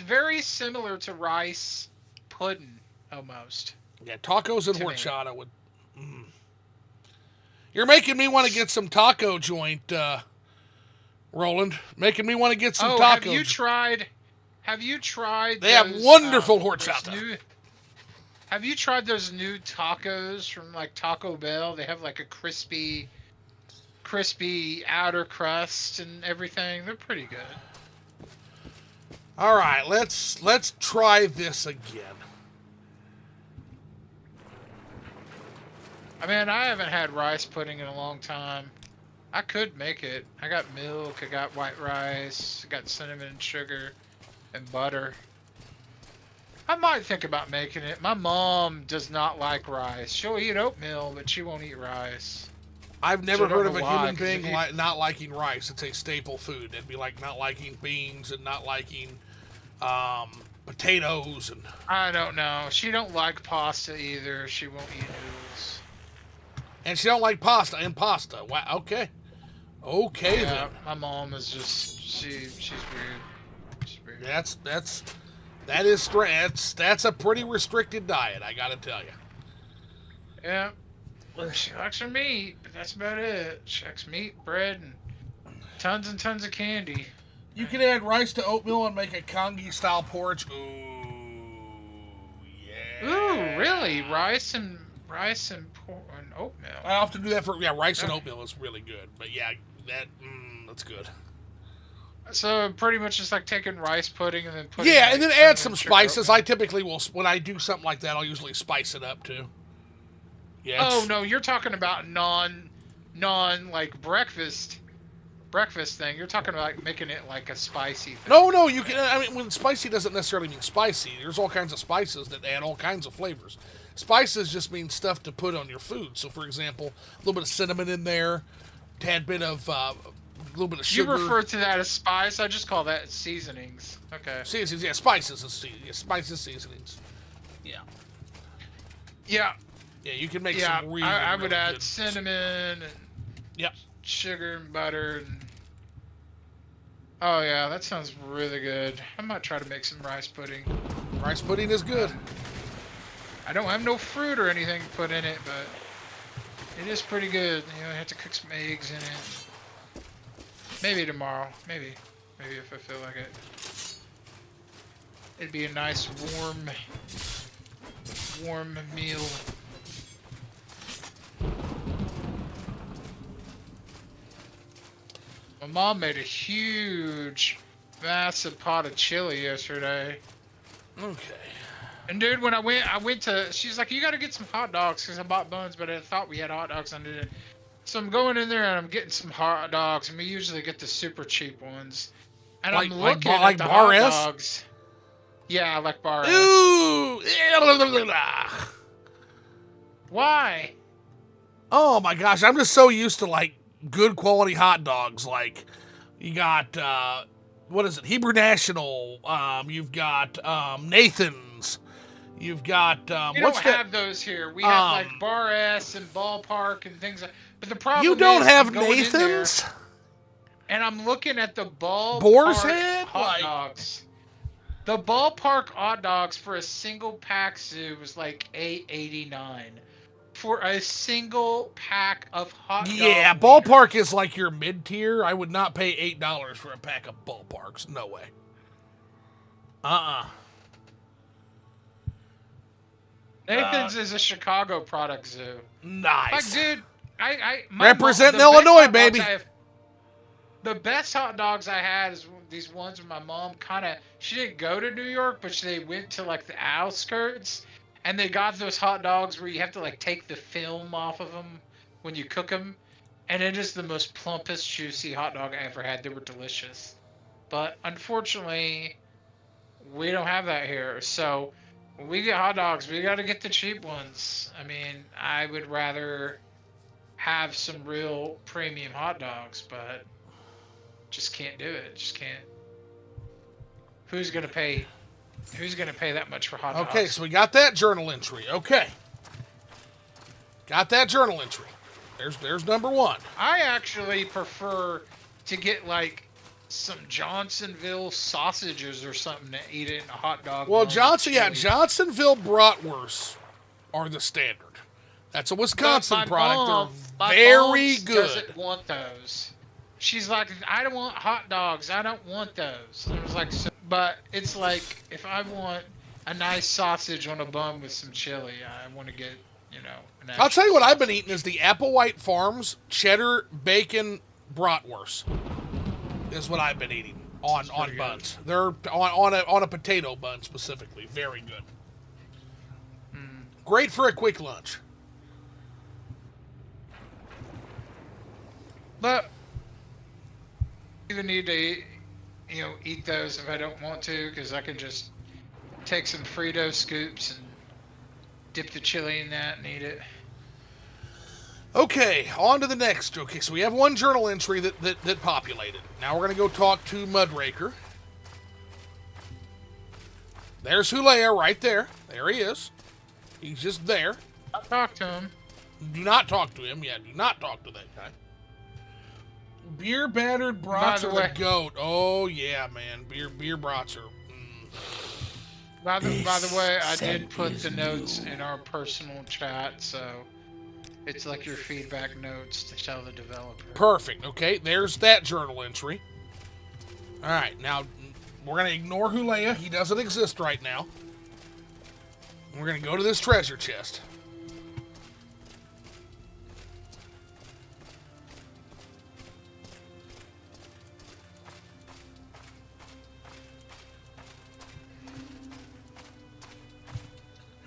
very similar to rice pudding, almost. Yeah, tacos and horchata would. You're making me want to get some taco joint, Roland. Making me want to get some tacos. Have you tried? They have wonderful horchata. Have you tried those new tacos from like Taco Bell? They have like a crispy outer crust and everything. They're pretty good. All right, let's try this again. I mean, I haven't had rice pudding in a long time. I could make it. I got milk, I got white rice, I got cinnamon and sugar and butter. I might think about making it. My mom does not like rice. She'll eat oatmeal, but she won't eat rice. I've never heard of a human being not liking rice. It's a staple food. It'd be like not liking beans and not liking potatoes. And I don't know. She don't like pasta either. She won't eat noodles. And she don't like pasta and pasta. Wow. Okay. Okay yeah, then. My mom is just she's weird. She's weird. That's a pretty restricted diet, I gotta tell you. Yeah. She likes her meat, but that's about it. She likes meat, bread, and tons of candy. You can add rice to oatmeal and make a Kongi style porridge. Ooh, yeah. Ooh, really? Rice and oatmeal. I often do that for rice and oatmeal is really good. But yeah, that's good. So pretty much just like taking rice pudding and then putting Yeah, like, and then cinnamon add some sugar spices. oatmeal. I typically will, when I do something like that, I'll usually spice it up too. Yeah. Oh no, you're talking about non like breakfast thing. You're talking about like, making it like a spicy thing. No, you can. I mean, when spicy doesn't necessarily mean spicy. There's all kinds of spices that add all kinds of flavors. Spices just mean stuff to put on your food. So, for example, a little bit of cinnamon in there, tad bit of, a little bit of You sugar. refer to that as spice. I just call that seasonings. Okay. Seasonings, yeah, spices and spices, seasonings. Yeah, Yeah. yeah, you can make Yeah. some really. I would really add good. cinnamon and Yep. sugar and butter and. Oh yeah, that sounds really good. I might try to make some rice pudding. Rice pudding is good. I don't have no fruit or anything put in it, but it is pretty good. You know, I have to cook some eggs in it. Maybe tomorrow. Maybe if I feel like it. It'd be a nice warm meal. My mom made a huge, massive pot of chili yesterday. Okay. And dude, when I went to, she's like, you gotta get some hot dogs, because I bought buns, but I thought we had hot dogs under it. So I'm going in there and I'm getting some hot dogs, and we usually get the super cheap ones. And I'm looking at the Bar hot S? dogs. Yeah, like Bar S. Ooh. Why? Oh my gosh, I'm just so used to like good quality hot dogs. Like you got what is it? Hebrew National. You've got Nathan's. You've got We what's don't that? have those here. We have like Bar S and Ballpark and things like. But the problem You don't is, have I'm going in there, Nathan's? and I'm looking at the Boar's Ballpark Head? hot Like- dogs. The Ballpark hot dogs for a single pack, Zoo, was like $8.89 for a single pack of hot dogs. Yeah, Ballpark is like your mid tier. I would not pay $8 for a pack of Ballparks. No way. Nathan's is a Chicago product, Zoo. Nice. Like, dude, Representing the best Illinois, hot dogs baby. The best hot dogs I had is these ones where my mom she didn't go to New York, but they went to like the outskirts, and they got those hot dogs where you have to like take the film off of them when you cook them, and it is the most plumpest, juicy hot dog I ever had. They were delicious, but unfortunately, we don't have that here. So when we get hot dogs, we got to get the cheap ones. I mean, I would rather have some real premium hot dogs, but just can't do it. Just can't. Who's gonna pay that much for hot dogs? Okay, so we got that journal entry. Okay. Got that journal entry. There's number one. I actually prefer to get like some Johnsonville sausages or something to eat it in a hot dog. Well, bun. Johnsonville bratwursts are the standard. That's a Wisconsin But product. my They're mom very good. doesn't want those. She's like, I don't want hot dogs. I don't want those. And I was like, but it's like, if I want a nice sausage on a bun with some chili, I want to get, an I'll tell you what actual I've been eating is the Applewhite Farms cheddar bacon bratwurst. Is what I've been eating on buns. They're on a potato bun specifically. Very good. Great for a quick lunch. But I even need to eat those if I don't want to, because I can just take some Frito scoops and dip the chili in that and eat it. Okay, on to the next. Okay, so we have one journal entry that populated. Now we're going to go talk to Mudraker. There's Hulea right there. There he is. He's just there. I'll talk to him. Do not talk to him. Yeah, do not talk to that guy. Beer battered brats are the goat. Oh yeah, man. Beer brats are. By the way, I did put the notes in our personal chat, so it's like your feedback notes to tell the developer. Perfect. Okay, there's that journal entry. All right, now we're gonna ignore Hulea. He doesn't exist right now. We're gonna go to this treasure chest.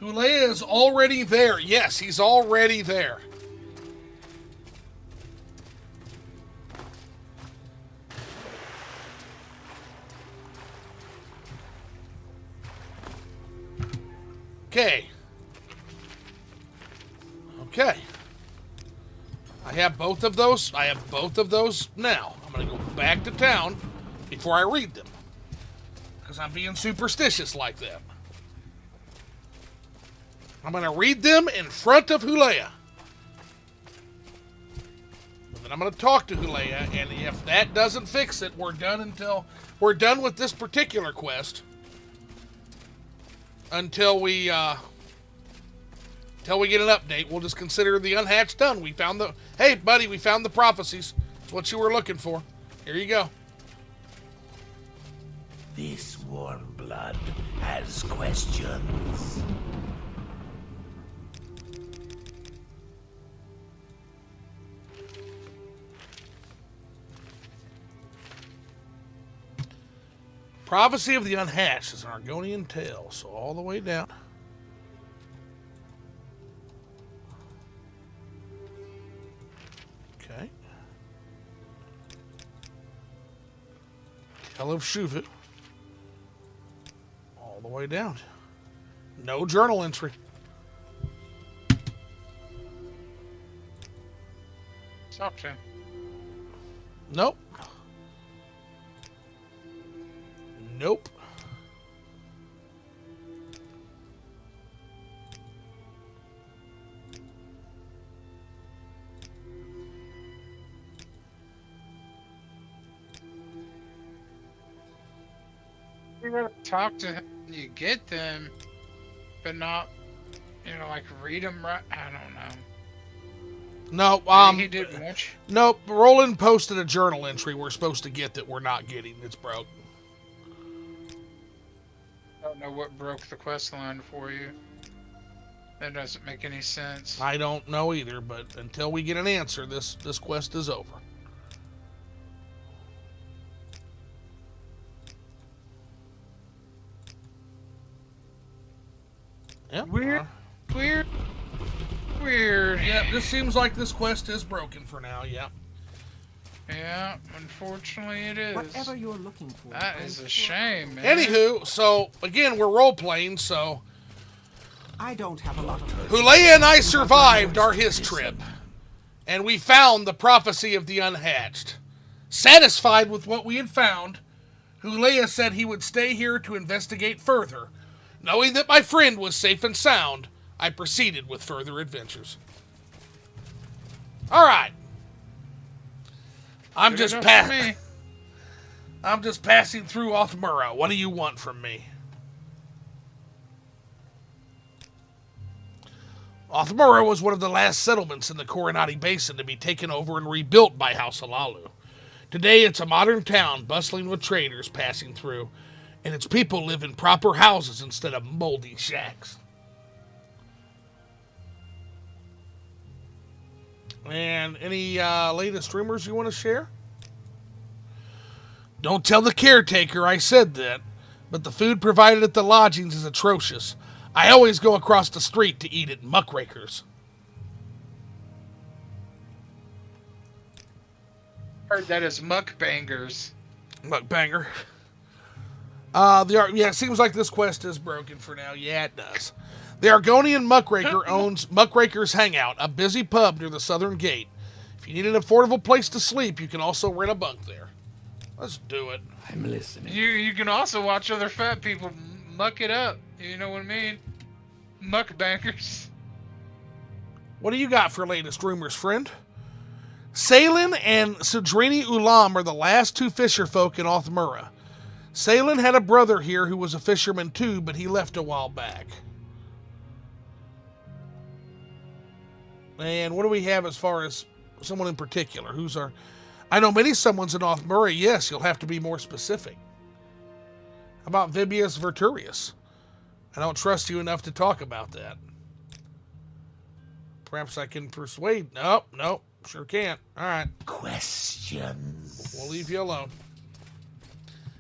Hulea is already there. Yes, he's already there. Okay. Okay. I have both of those. I have both of those now. I'm going to go back to town before I read them. Because I'm being superstitious like that. I'm going to read them in front of Hulea. And then I'm going to talk to Hulea, and if that doesn't fix it, we're done with this particular quest. Until we get an update. We'll just consider the Unhatched done. Hey, buddy, we found the prophecies. It's what you were looking for. Here you go. This warm blood has questions. Prophecy of the Unhatched is an Argonian tale, so all the way down. Okay. Tale of Shuvit. All the way down. No journal entry. Stop, Tim. Nope. Nope. You gotta talk to him when you get them, but not, like read them right. I don't know. No, He did much. Nope. Roland posted a journal entry we're supposed to get that we're not getting. It's broke. I don't know what broke the quest line for you. That doesn't make any sense. I don't know either, but until we get an answer, this quest is over. Yep. Weird. Yeah, this seems like this quest is broken for now, yeah. Yeah, unfortunately it is. Whatever you're looking for. That is a shame, man. Anywho, so, again, we're role-playing, so... I don't have a lot of... Hulea and I survived our his trip, and we found the prophecy of the Unhatched. Satisfied with what we had found, Hulea said he would stay here to investigate further. Knowing that my friend was safe and sound, I proceeded with further adventures. Alright. I'm just passing through Othmura. What do you want from me? Othmura was one of the last settlements in the Coronati Basin to be taken over and rebuilt by House Alalu. Today it's a modern town bustling with traders passing through, and its people live in proper houses instead of moldy shacks. And any latest rumors you want to share? Don't tell the caretaker I said that, but the food provided at the lodgings is atrocious. I always go across the street to eat at Muckrakers. Heard that as Muckbangers. Muckbanger. It seems like this quest is broken for now. Yeah, it does. The Argonian Muckraker owns Muckraker's Hangout, a busy pub near the southern gate. If you need an affordable place to sleep, you can also rent a bunk there. Let's do it. I'm listening. You can also watch other fat people muck it up. You know what I mean? Muckbangers. What do you got for latest rumors, friend? Salen and Sudrini Ulam are the last two fisher folk in Othmura. Salen had a brother here who was a fisherman too, but he left a while back. And what do we have as far as someone in particular? Who's our... I know many someone's in Othmura. Yes, you'll have to be more specific. How about Vibius Verturius? I don't trust you enough to talk about that. Perhaps I can persuade... Nope, sure can't. All right. Questions. We'll leave you alone.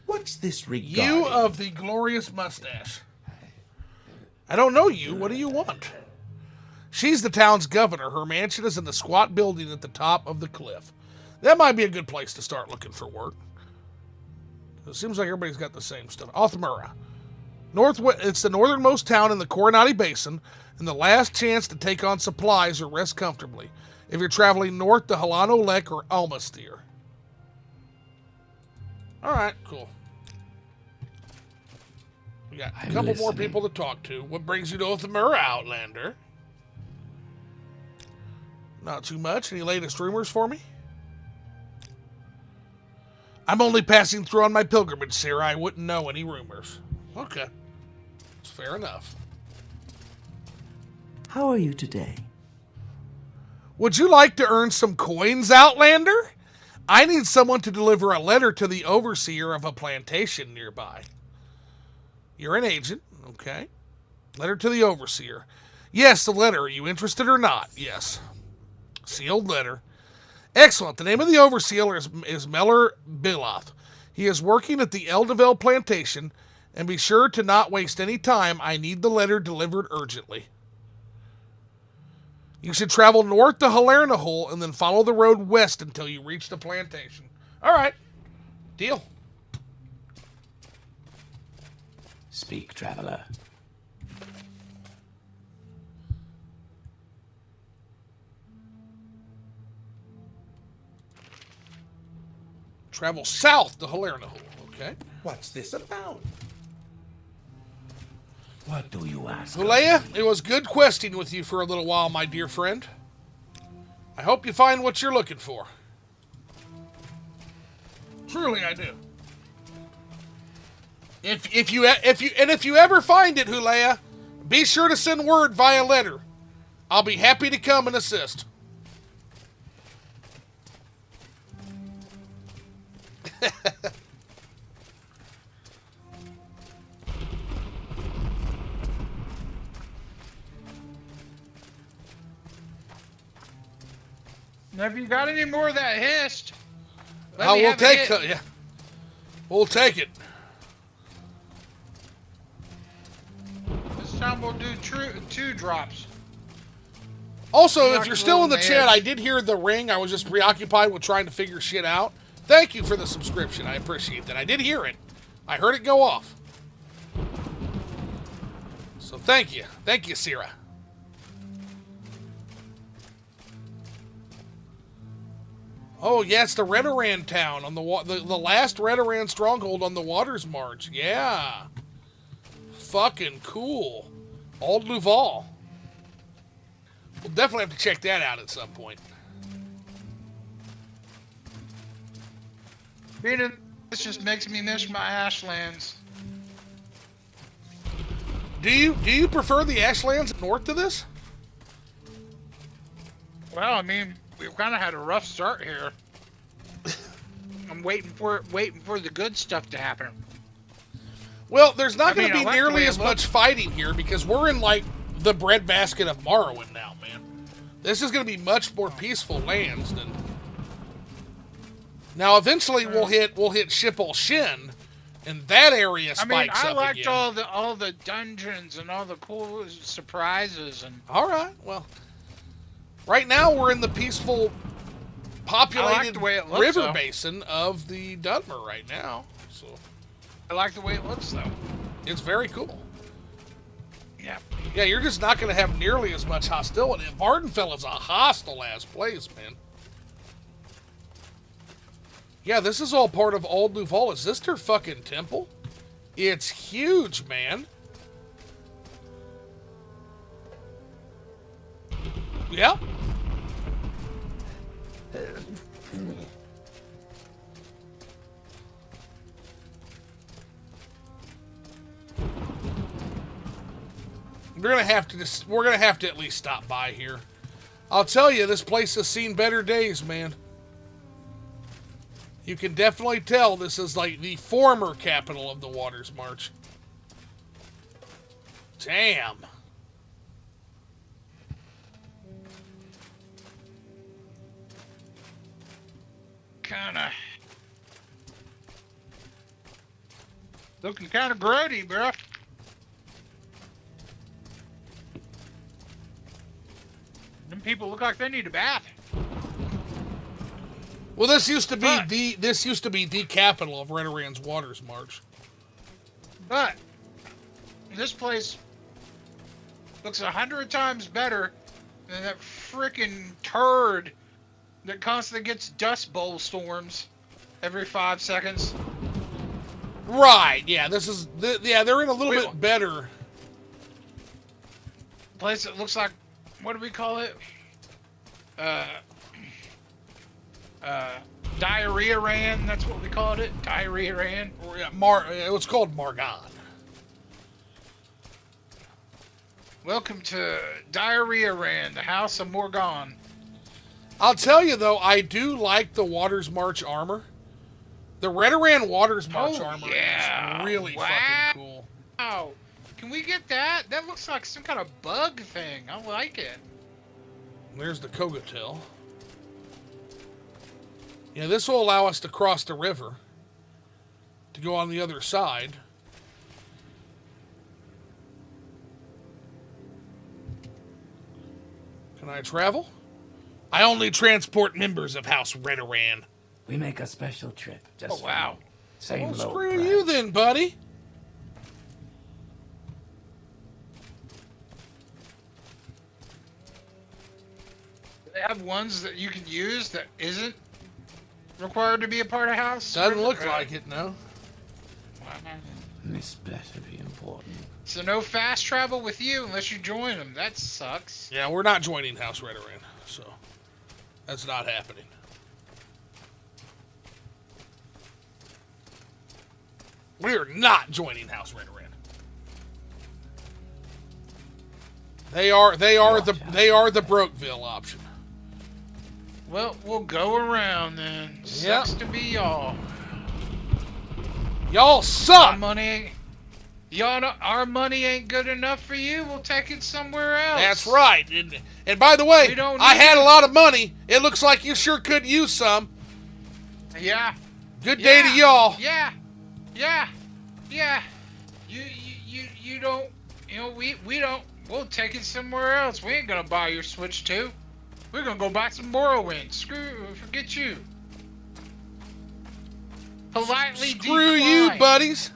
What's this regarding? You of the glorious mustache. I don't know you. What do you want? She's the town's governor. Her mansion is in the squat building at the top of the cliff. That might be a good place to start looking for work. It seems like everybody's got the same stuff. Altamura. It's the northernmost town in the Coronati Basin, and the last chance to take on supplies or rest comfortably. If you're traveling north to Halano Lek or Almastir. Alright, cool. We got a couple more people to talk to. What brings you to Altamura, Outlander? Not too much. Any latest rumors for me? I'm only passing through on my pilgrimage, sir. I wouldn't know any rumors. Okay. It's fair enough. How are you today? Would you like to earn some coins, Outlander? I need someone to deliver a letter to the overseer of a plantation nearby. You're an agent, okay. Letter to the overseer. Yes, the letter. Are you interested or not? Yes. Sealed letter. Excellent. The name of the overseer is Meller Biloth. He is working at the Eldeville plantation, and be sure to not waste any time. I need the letter delivered urgently. You should travel north to Halernahul and then follow the road west until you reach the plantation. All right. Deal. Speak, traveler. Travel south to Halernahul. Okay. What's this about? What do you ask? Hulea, it was good questing with you for a little while, my dear friend. I hope you find what you're looking for. Truly, I do. If you ever find it, Hulea, be sure to send word via letter. I'll be happy to come and assist. Now, if you got any more of that hist, We'll take it. Yeah, we'll take it. This time we'll do two drops. Also, Knock if you're it still in the on the chat, edge. I did hear the ring. I was just preoccupied with trying to figure shit out. Thank you for the subscription. I appreciate that. I did hear it. I heard it go off. So thank you. Thank you, Sierra. Oh, yeah, it's the Redoran town on the last Redoran stronghold on the Waters March. Yeah. Fucking cool. Old Luval. We'll definitely have to check that out at some point. This just makes me miss my Ashlands. Do you prefer the Ashlands north to this? Well, I mean, we've kind of had a rough start here. I'm waiting for the good stuff to happen. Well, there's not going mean, to I be like the nearly way it as much fighting here because we're in like the breadbasket of Morrowind now, man. This is going to be much more peaceful lands than. Now, eventually we'll hit Shipol Shin, and that area spikes I up liked again. all the dungeons and all the cool surprises and. All right, well, right now we're in the peaceful, populated the way it looks, river though. basin of the Dunmer right now. So I like the way it looks, though. it's very cool. Yeah. Yeah, you're just not going to have nearly as much hostility. Vardenfell is a hostile-ass place, man. Yeah, this is all part of Old Luval. Is this their fucking temple? It's huge, man. Yeah. We're gonna have to at least stop by here. I'll tell you, this place has seen better days, man. You can definitely tell this is like the former capital of the Waters March. Damn. Looking kind of grody, bro. people look like they need a bath. Well, this used to be But- the capital of Redorand's Waters March. But this place looks 100 times better than that freaking turd that constantly gets dust bowl storms every 5 seconds. Right. Yeah. They're in a little bit better. Place that looks like, what do we call it? Diarrhea Ran. That's what we called it. Diarrhea Ran. Yeah, it was called Margon. Welcome to Diarrhea Ran, the House of Morgon. I'll tell you though, I do like the Waters March armor. The Redoran Waters March armor is really fucking cool. Wow. Can we get that? That looks like some kind of bug thing. I like it. There's the Kogatel. Yeah, this will allow us to cross the river to go on the other side. Can I travel? I only transport members of House Redoran. We make a special trip just for wow. you. Same Well, low screw price. you then, buddy. They have ones that you can use that isn't required to be a part of House. Doesn't River? look like it, no. This better be important. So no fast travel with you unless you join them. That sucks. Yeah, we're not joining House Redoran, so that's not happening. We're not joining House Redoran. They are the Brokeville option. Well, we'll go around then. Sucks to be y'all. Y'all suck. Our money ain't good enough for you. We'll take it somewhere else. That's right. And by the way, We don't I need had it. a lot of money. It looks like you sure could use some. Yeah. Good day to y'all. Yeah. You don't. You know we don't. We'll take it somewhere else. We ain't gonna buy your Switch 2. We're gonna go buy some Morrowind. Forget you. Politely Screw decline. you, buddies.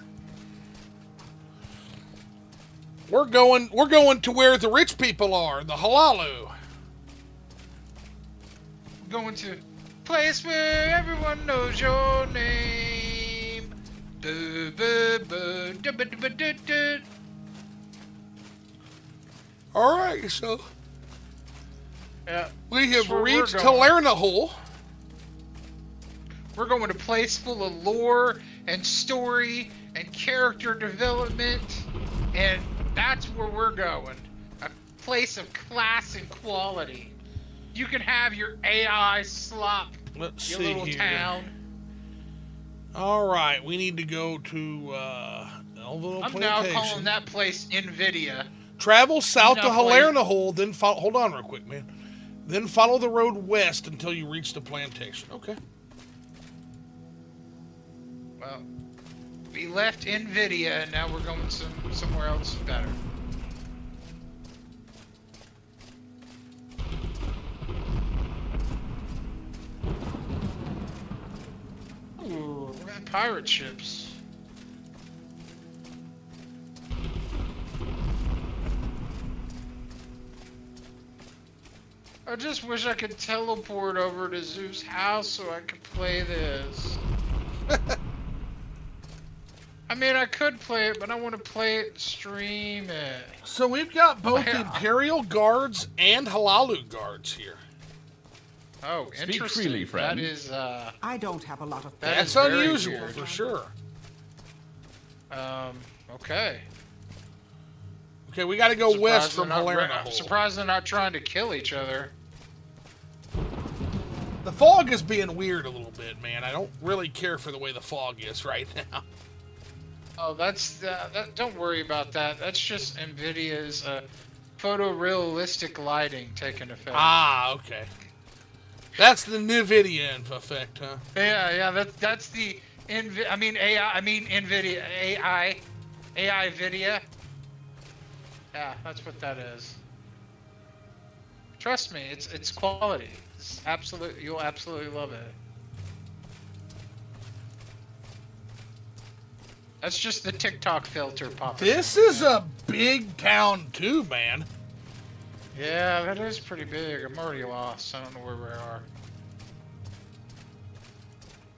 We're going to where the rich people are, the Halalu. Going to place where everyone knows your name. Boo, boo, boo, da, ba, da, ba, da, da. All right, so Yeah. we have That's where we're reached going. Halernahul. We're going to a place full of lore and story and character development, and that's where we're going. A place of class and quality. You can have your AI slop Let's your see little here. town. All right, we need to go to Elvin I'm now Plantation. calling that place NVIDIA. Travel south to Now, Halernahul, then follow. Hold on, real quick, man. Then follow the road west until you reach the plantation. Okay. Well, we left NVIDIA, and now we're going somewhere else better. Ooh, we're at pirate ships. I just wish I could teleport over to Zeus' house so I could play this. I mean, I could play it, but I want to play it and stream it. So we've got both Yeah. Imperial Guards and Halalu Guards here. Oh, Speak interesting. freely, friend. That is, I don't have a lot of That That's is very unusual weird. for sure. Okay. Okay, we got to go west from I'm Halernahul. surprised they're not trying to kill each other. The fog is being weird a little bit, man. I don't really care for the way the fog is right now. Oh, that's don't worry about that. That's just Nvidia's photorealistic lighting taking effect. Ah, okay. That's the NVIDIA effect, huh? Yeah, that's the Nvidia AI Vidia. Yeah, that's what that is. Trust me, it's quality. It's you'll absolutely love it. That's just the TikTok filter popping. This is a big town too, man. Yeah, that is pretty big. I'm already lost. I don't know where we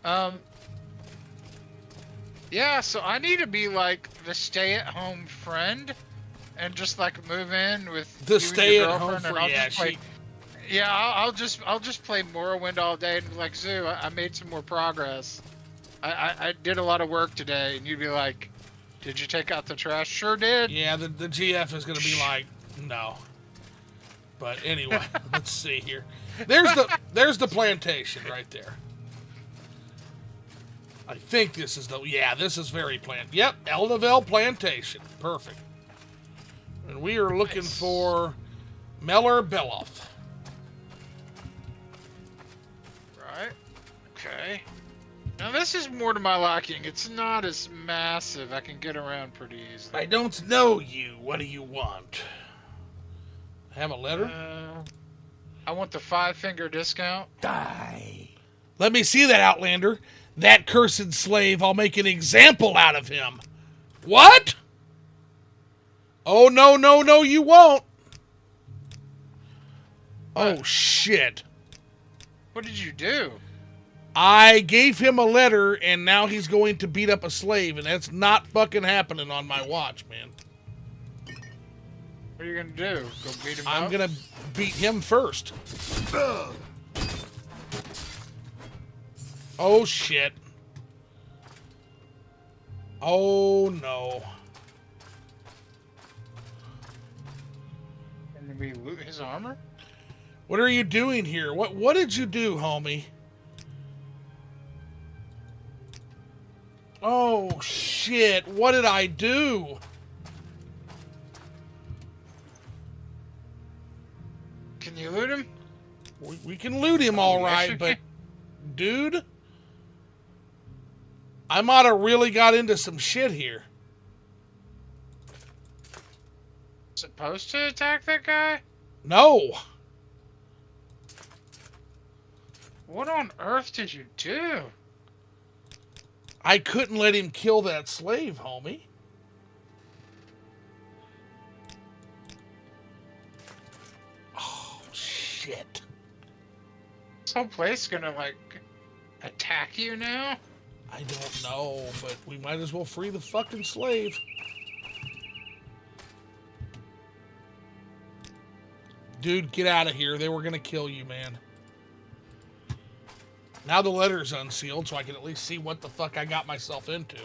are. Yeah, so I need to be like the stay-at-home friend, and just like move in with The you stay-at-home and friend. I'll Yeah, just play. Yeah, I'll just play Morrowind all day and be like, Zoo, I made some more progress. I did a lot of work today, and you'd be like, did you take out the trash? Sure did. Yeah, the GF is gonna be like, no. But anyway, let's see here. There's the plantation right there. I think this is this is very plant. Yep, Eldavel Plantation. Perfect. And we are looking for Meller Beloff. Right. Okay. Now this is more to my liking. It's not as massive. I can get around pretty easily. I don't know you. What do you want? Have a letter? I want the 5-finger discount. Die. Let me see that, Outlander. That cursed slave, I'll make an example out of him. What? Oh, no, no, no, you won't. Oh, shit. What did you do? I gave him a letter, and now he's going to beat up a slave, and that's not fucking happening on my watch, man. What are you going to do? Go beat him up? I'm going to beat him first. Oh, shit. Oh, no. Can we loot his armor? What are you doing here? What did you do, homie? Oh, shit. What did I do? Can you loot him? We can loot him all right, but... Dude... I might have really got into some shit here. Supposed to attack that guy? No. What on earth did you do? I couldn't let him kill that slave, homie. Oh, shit. This whole place gonna, like, attack you now? I don't know, but we might as well free the fucking slave. Dude, get out of here. They were gonna kill you, man. Now the letter's unsealed, so I can at least see what the fuck I got myself into.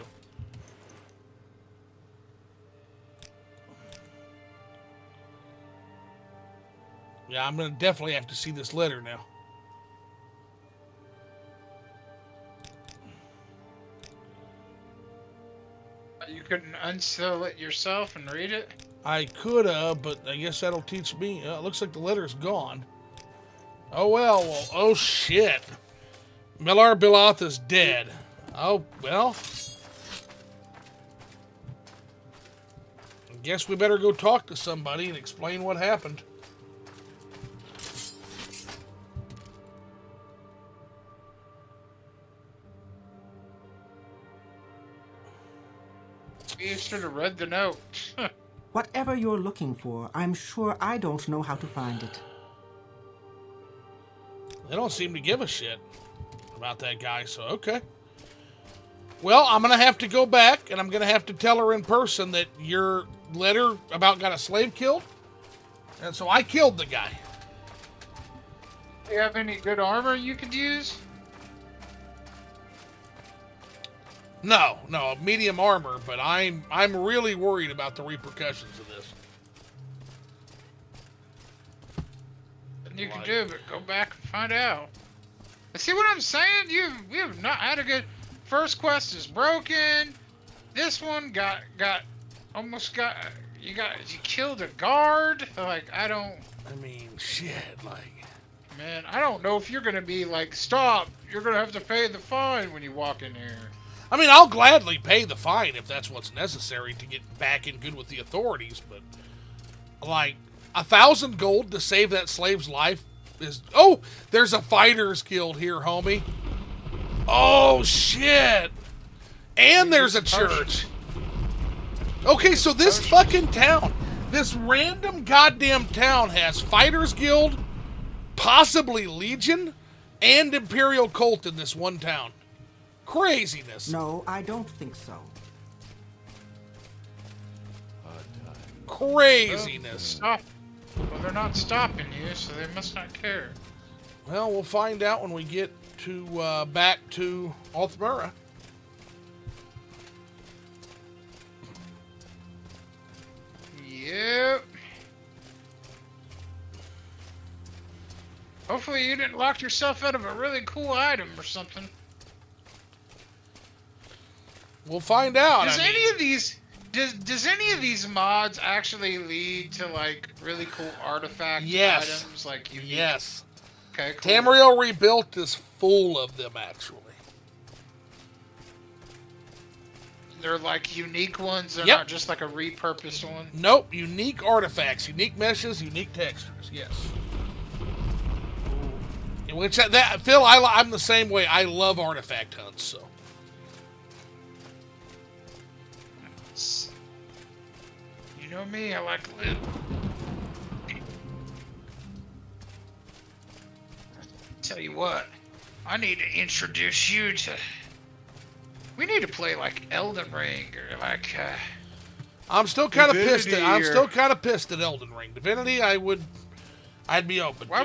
Yeah, I'm gonna definitely have to see this letter now. You couldn't unseal it yourself and read it? I coulda, but I guess that'll teach me. It looks like the letter's gone. Oh well, oh shit. Meller Beloff is dead. Oh, well. I guess we better go talk to somebody and explain what happened. You should have read the note. Whatever you're looking for, I'm sure I don't know how to find it. They don't seem to give a shit about that guy, so okay. Well, I'm going to have to go back, and I'm going to have to tell her in person that your letter about got a slave killed. And so I killed the guy. Do you have any good armor you could use? No, medium armor, but I'm really worried about the repercussions of this. Nothing you can do but go back and find out. See what I'm saying? You have not had a good... First quest is broken. This one you killed a guard. Like, I mean, shit, like... Man, I don't know if you're gonna be like, stop, you're gonna have to pay the fine when you walk in here. I mean, I'll gladly pay the fine if that's what's necessary to get back in good with the authorities, but, like, 1,000 gold to save that slave's life is... Oh, there's a fighters guild here, homie. Oh, shit. And there's a church. Okay, so this fucking town, this random goddamn town has fighters guild, possibly Legion, and Imperial Cult in this one town. Craziness. No, I don't think so. Craziness. Well, they're not stopping you, so they must not care. Well, we'll find out when we get to back to Altamura. Yep. Hopefully you didn't lock yourself out of a really cool item or something. We'll find out. Does any of these mods actually lead to like really cool artifact items? Like unique? Yes. Okay, cool. Tamriel Rebuilt is full of them, actually. They're like unique ones. They're not just like a repurposed one. Nope. Unique artifacts, unique meshes, unique textures. Yes. Which that Phil, I'm the same way. I love artifact hunts. So. You know me. I like loot. Tell you what, I need to introduce you to. We need to play like Elden Ring or like. I'm still kind of pissed. I'm or... still kind of pissed at Elden Ring. Divinity, I'd be open. Why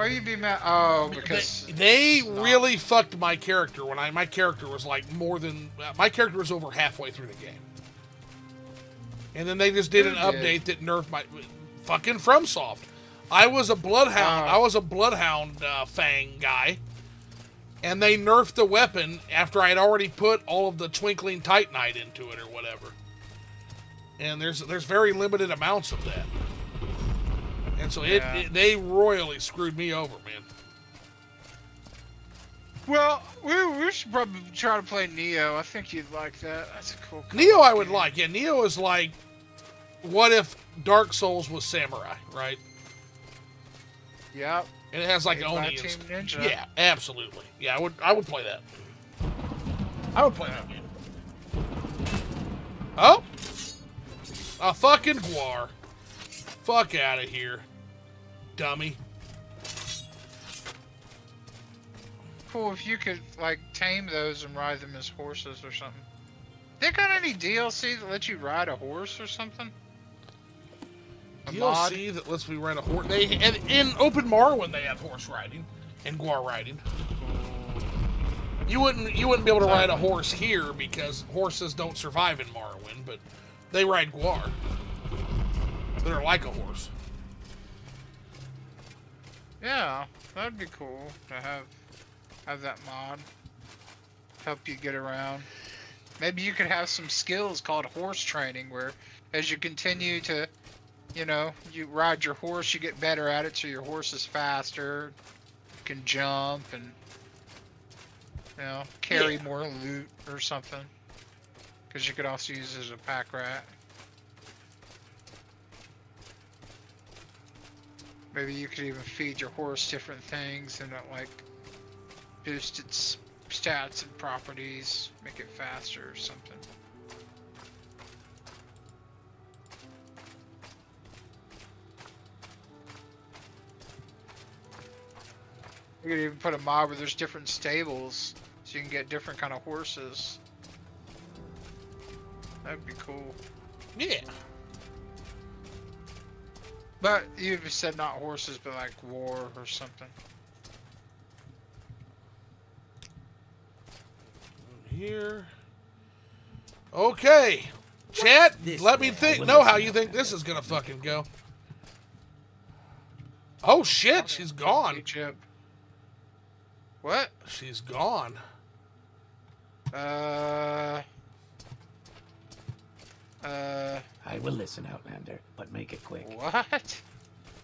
are you be mad? Oh, because they really fucked my character when my character was like my character was over halfway through the game, and then they just did an update that nerfed my fucking FromSoft. I was a bloodhound. I was a bloodhound fang guy. And they nerfed the weapon after I had already put all of the twinkling titanite into it or whatever. And there's very limited amounts of that. And so they royally screwed me over, man. Well, we should probably try to play Neo. I think you'd like that. That's a cool Neo I would like. Yeah, Neo is like, what if Dark Souls was samurai, right? Yep. And it has like Oni and stuff. Yeah, absolutely. Yeah, I would play that. I would play that game. Oh! A fucking guar. Fuck out of here. Dummy. Cool if you could like tame those and ride them as horses or something. They got any DLC that lets you ride a horse or something? DLC that lets me ride a horse. And in Open Morrowind they have horse riding and guar riding. You wouldn't be able to ride a horse here because horses don't survive in Morrowind, but they ride guar. They're like a horse. Yeah, that'd be cool to have that mod help you get around. Maybe you could have some skills called horse training, where as you continue to you ride your horse, you get better at it, so your horse is faster, can jump, and carry more loot or something. Because you could also use it as a pack rat. Maybe you could even feed your horse different things and like boost its stats and properties, make it faster or something. You could even put a mod where there's different stables, so you can get different kind of horses. That'd be cool. Yeah. But you said not horses, but like war or something. Here. Okay. Chat, let me know how you think this is gonna fucking go. Oh shit, she's gone. What? She's gone. I will listen, Outlander, but make it quick. What?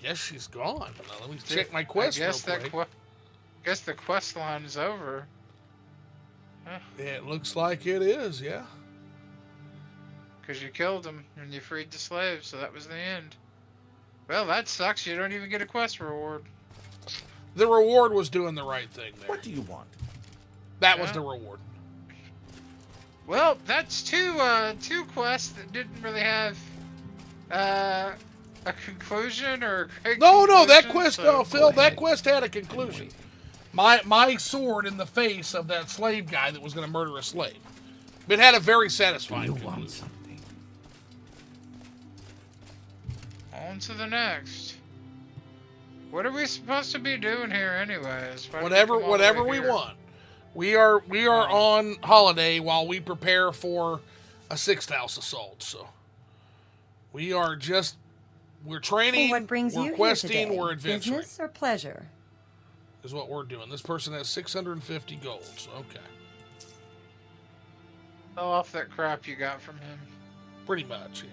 Guess she's gone. Now, let me check my quest real quick. Guess the quest line is over. Huh. It looks like it is, yeah. Because you killed him and you freed the slaves, so that was the end. Well, that sucks. You don't even get a quest reward. The reward was doing the right thing there. What do you want? That was the reward. Well, that's two quests that didn't really have a conclusion or a No, that conclusion, quest, so- no, Phil, that quest had a conclusion. My sword in the face of that slave guy that was going to murder a slave. It had a very satisfying You conclusion. want something? On to the next. What are we supposed to be doing here, anyways? Why did we come all the Whatever way we here? want. We are on holiday while we prepare for a 6th house assault. So we're training, Well, what brings we're you questing, here today? we're adventuring. Business or pleasure? Is what we're doing. This person has 650 gold. So okay, Sell off that crap you got from him. pretty much, yeah.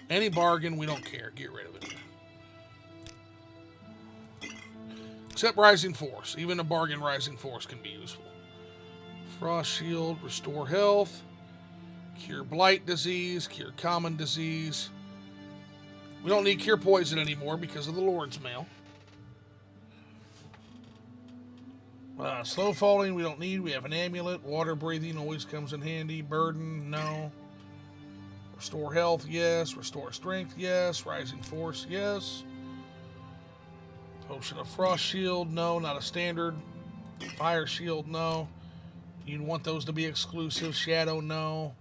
Any bargain, we don't care. Get rid of it. Except Rising Force. Even a bargain Rising Force can be useful. Frost Shield, restore health. Cure Blight Disease, cure Common Disease. We don't need Cure Poison anymore because of the Lord's Mail. Slow Falling, we don't need. We have an Amulet. Water Breathing always comes in handy. Burden, no. Restore health, yes. Restore strength, yes. Rising force, yes. Potion of Frost Shield, no. Not a standard. Fire Shield, no. You want those to be exclusive. Shadow, no.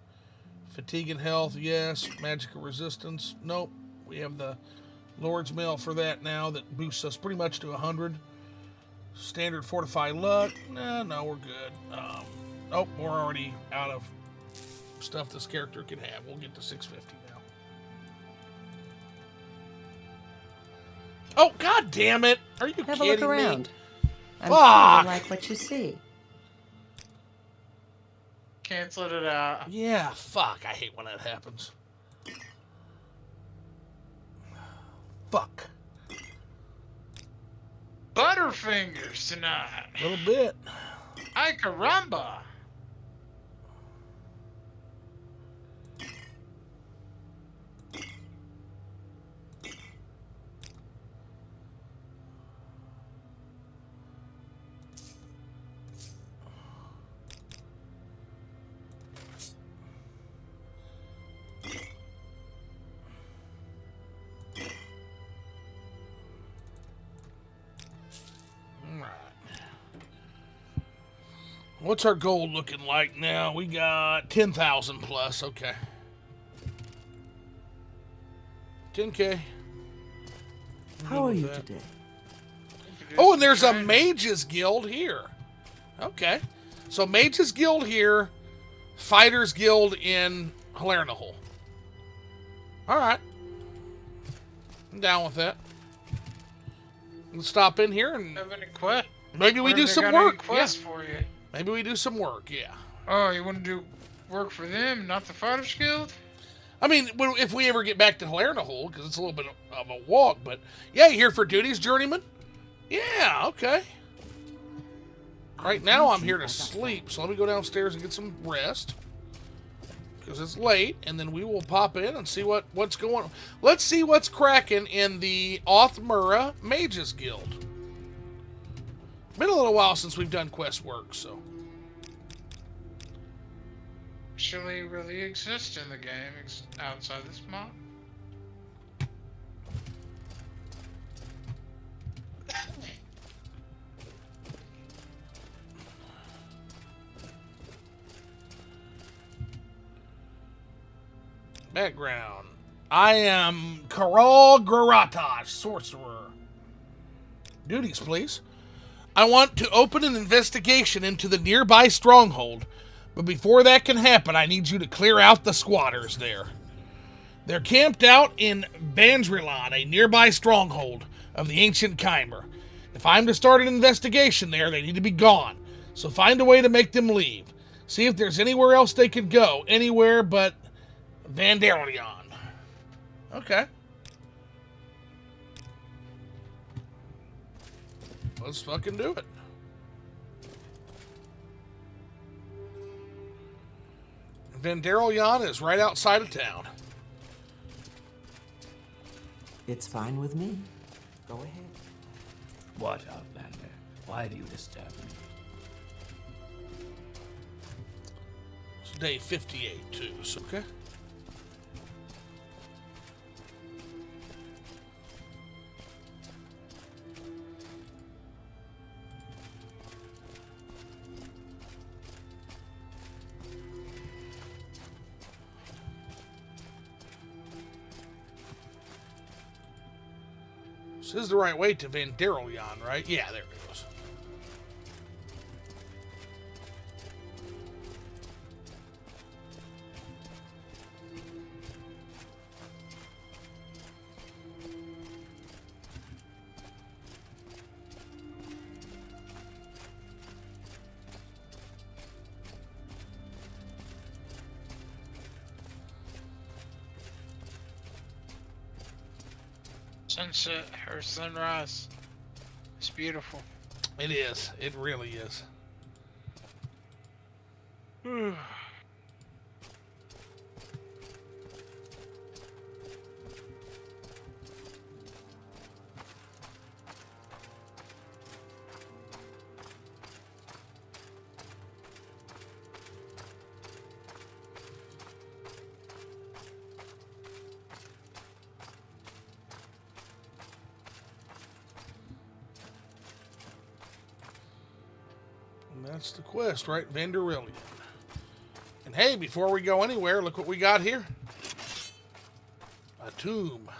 Fatigue and health, yes. Magical resistance, nope. We have the Lord's Mail for that now that boosts us pretty much to 100. Standard Fortify Luck, no, we're good. Oh, we're already out of stuff this character can have. We'll get to 650 now. Oh, god damn it! Are you Have kidding a look me? around. I'm Fuck! sure you like what you see. Canceled it out. Yeah, fuck. I hate when that happens. Fuck. Butterfingers tonight. A little bit. Ay caramba. What's our gold looking like now? We got 10,000 plus. Okay. 10K. How are you that. today? Oh, and there's a Mages Guild here. Okay. So Mages Guild here, Fighters Guild in Halernahol. Alright. I'm down with that. Let's stop in here and Have any quest? maybe we do some got work. Any quests for you? Maybe we do some work, yeah. Oh, you want to do work for them, not the Fighters Guild? I mean, if we ever get back to Halernahol, because it's a little bit of a walk, but yeah, you here for duties, journeyman? Yeah, okay. Right now I'm here to sleep, so let me go downstairs and get some rest. Because it's late, and then we will pop in and see what's going on. Let's see what's cracking in the Othmura Mages Guild. Been a little while since we've done quest work, so. Actually, really exist in the game outside this mod. Background. I am Karal Garatosh, sorcerer. Duties, please. I want to open an investigation into the nearby stronghold, but before that can happen, I need you to clear out the squatters there. They're camped out in Bandrilon, a nearby stronghold of the ancient Chimer. If I'm to start an investigation there, they need to be gone, so find a way to make them leave. See if there's anywhere else they could go, anywhere but Vandalion. Okay. Let's fucking do it. Vendarelion is right outside of town. It's fine with me. Go ahead. What, Outlander? Why do you disturb me? It's day 58, too, so okay. This is the right way to Vendarelion, right? Yeah, there it goes. Sunset or sunrise. It's beautiful. It is. It really is. That's the quest, right? Vendarelion. And hey, before we go anywhere, look what we got here. A tomb.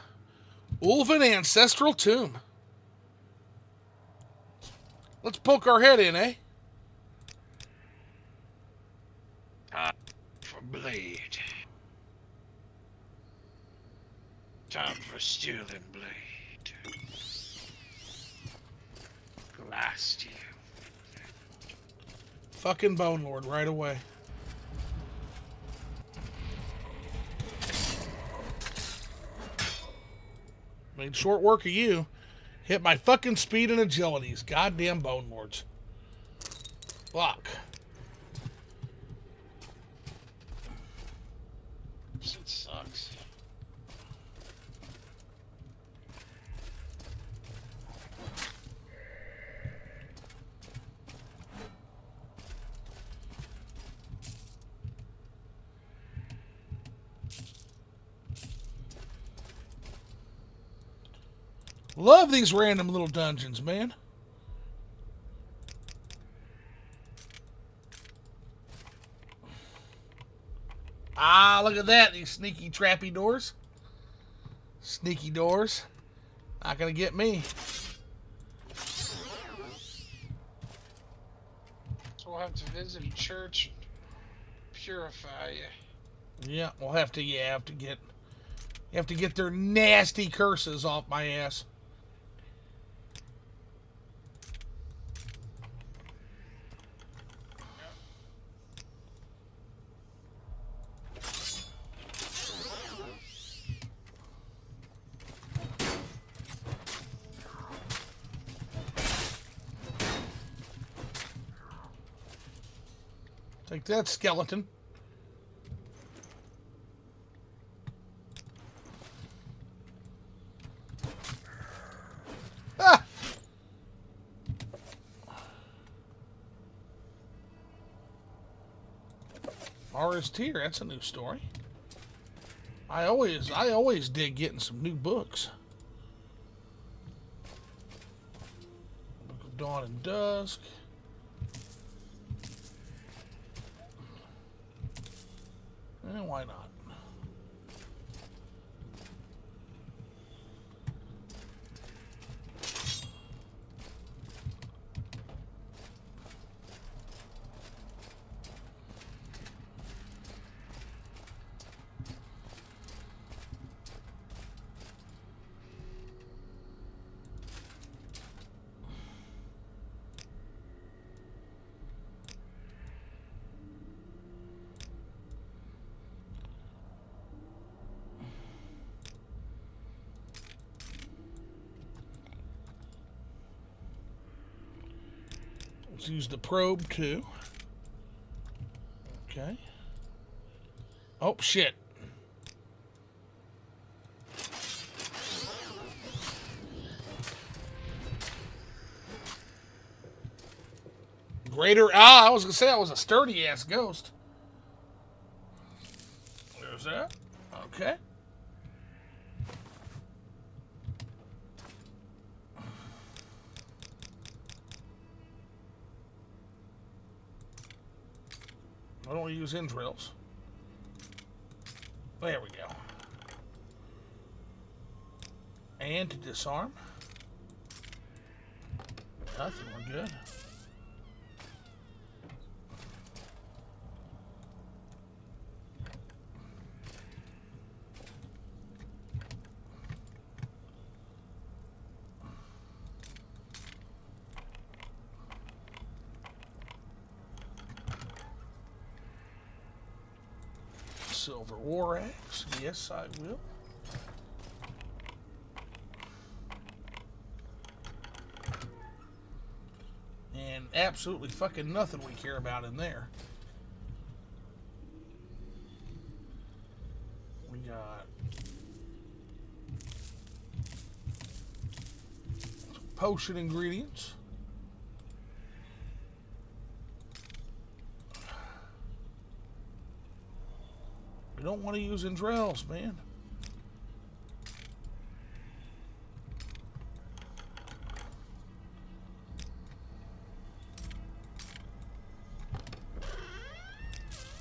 Ulven ancestral tomb. Let's poke our head in, eh? Time for blade. Time for steel and blade. Blast you. Fucking Bone Lord right away. Made short work of you. Hit my fucking speed and agilities. Goddamn Bone Lords. Fuck. Shit sucks. Love these random little dungeons, man. Ah, look at that. These sneaky, trappy doors. Sneaky doors. Not gonna get me. So we'll have to visit a church and purify you. Yeah, we'll have to, you have to get their nasty curses off my ass. Take that, skeleton. Ah! Forest Tier, that's a new story. I always dig getting some new books. Book of Dawn and Dusk. Why not? Let's use the probe too. Okay. Oh, shit. Greater... I was going to say that was a sturdy-ass ghost. There's that. Okay. I don't use entrails. There we go. And to disarm. Nothing, we're good. Silver war axe. Yes, I will. And absolutely fucking nothing we care about in there. We got potion ingredients. We don't want to use entrails, man.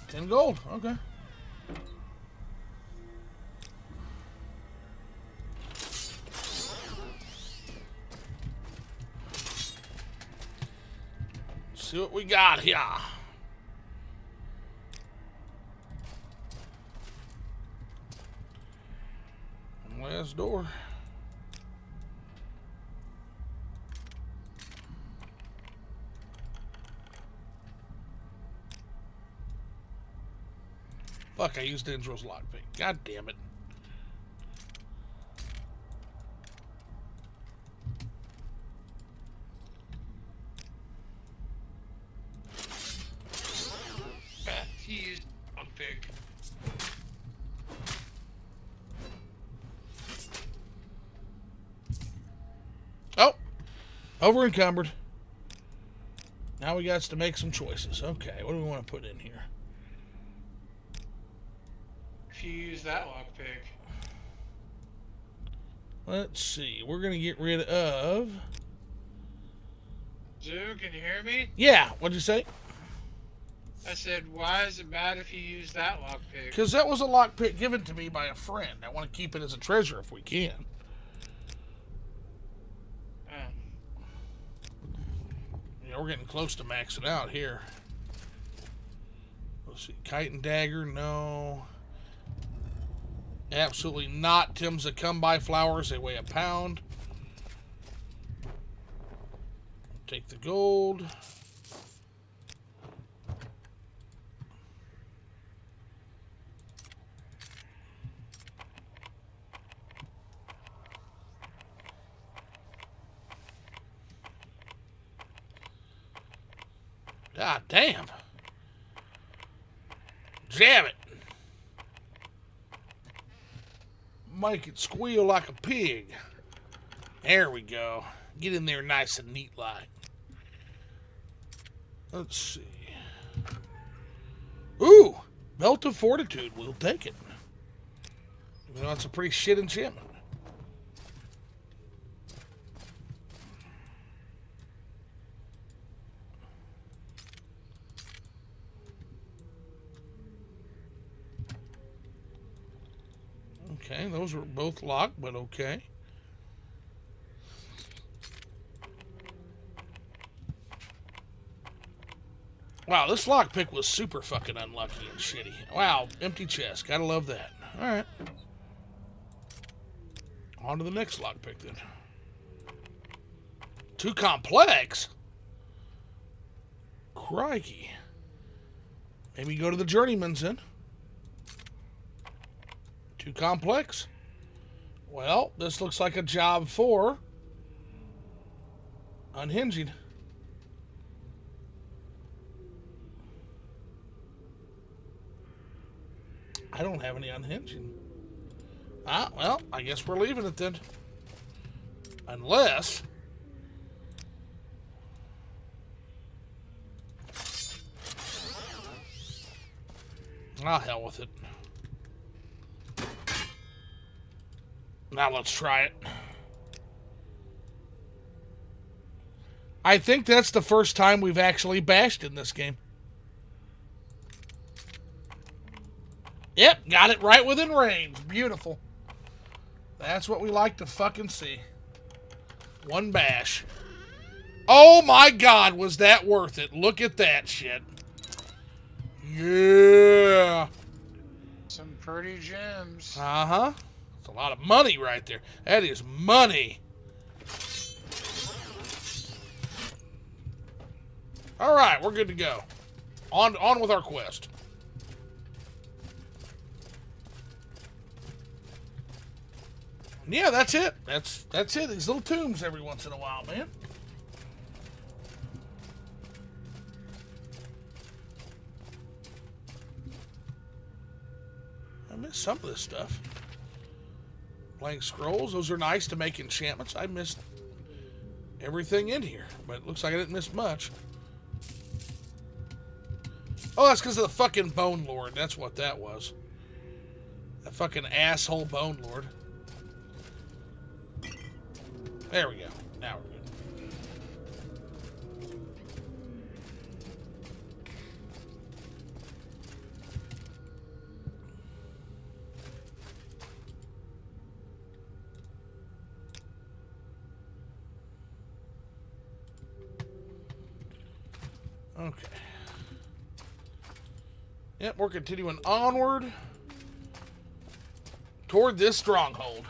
$10 gold, okay. See what we got here. Last door. Fuck, I used Denzel's lockpick. God damn it. He used lockpick. Oh, over encumbered. Now we got to make some choices. Okay, what do we want to put in here? If you use that lockpick. Let's see. We're going to get rid of... Zoo, can you hear me? Yeah, what'd you say? I said, why is it bad if you use that lockpick? Because that was a lockpick given to me by a friend. I want to keep it as a treasure if we can. Yeah, we're getting close to maxing out here. Let's see. Kite and dagger, no. Absolutely not. Tim's a come-by flowers. They weigh a pound. Take the gold. God damn. Jam it. Make it squeal like a pig. There we go. Get in there nice and neat like. Let's see. Ooh! Belt of Fortitude. We'll take it. You know, it's a pretty shit enchantment. Okay, those were both locked, but okay. Wow, this lockpick was super fucking unlucky and shitty. Wow, empty chest. Gotta love that. Alright. On to the next lockpick then. Too complex? Crikey. Maybe go to the journeyman's then. Too complex? Well, this looks like a job for unhinging. I don't have any unhinging. Ah, well, I guess we're leaving it then. Unless... Ah, hell with it. Now let's try it. I think that's the first time we've actually bashed in this game. Yep, got it right within range. Beautiful. That's what we like to fucking see. One bash. Oh my god, was that worth it? Look at that shit. Yeah. Some pretty gems. Uh-huh. That's a lot of money right there. That is money. All right, we're good to go. On with our quest. Yeah, that's it. That's it. These little tombs every once in a while, man. I missed some of this stuff. Blank scrolls. Those are nice to make enchantments. I missed everything in here, but it looks like I didn't miss much. Oh, that's because of the fucking Bone Lord. That's what that was. That fucking asshole Bone Lord. There we go. Now we're good. Okay. Yep, we're continuing onward toward this stronghold.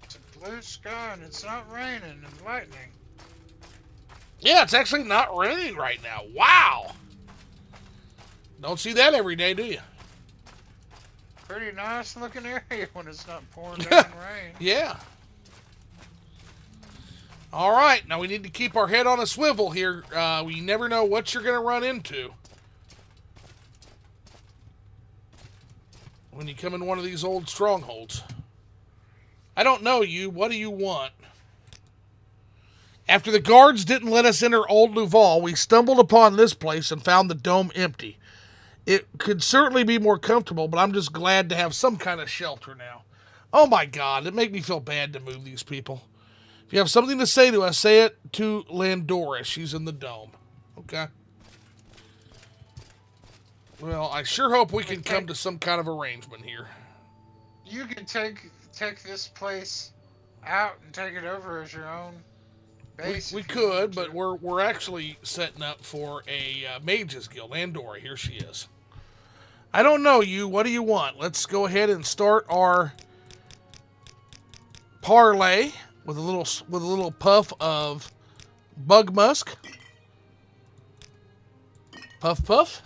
It's a blue sky and it's not raining and lightning. Yeah, it's actually not raining right now. Wow. Don't see that every day, do you? Pretty nice looking area when it's not pouring down rain. Yeah. All right, now we need to keep our head on a swivel here. We never know what you're going to run into when you come in one of these old strongholds. I don't know you. What do you want? After the guards didn't let us enter Old Luval, we stumbled upon this place and found the dome empty. It could certainly be more comfortable, but I'm just glad to have some kind of shelter now. Oh my God, it makes me feel bad to move these people. If you have something to say to us, say it to Landora. She's in the dome. Okay. Well, I sure hope we can come to some kind of arrangement here. You can take this place out and take it over as your own base. We could, but we're actually setting up for a mages guild. Landora, here she is. I don't know you. What do you want? Let's go ahead and start our parlay with a little puff of bug musk. Puff puff.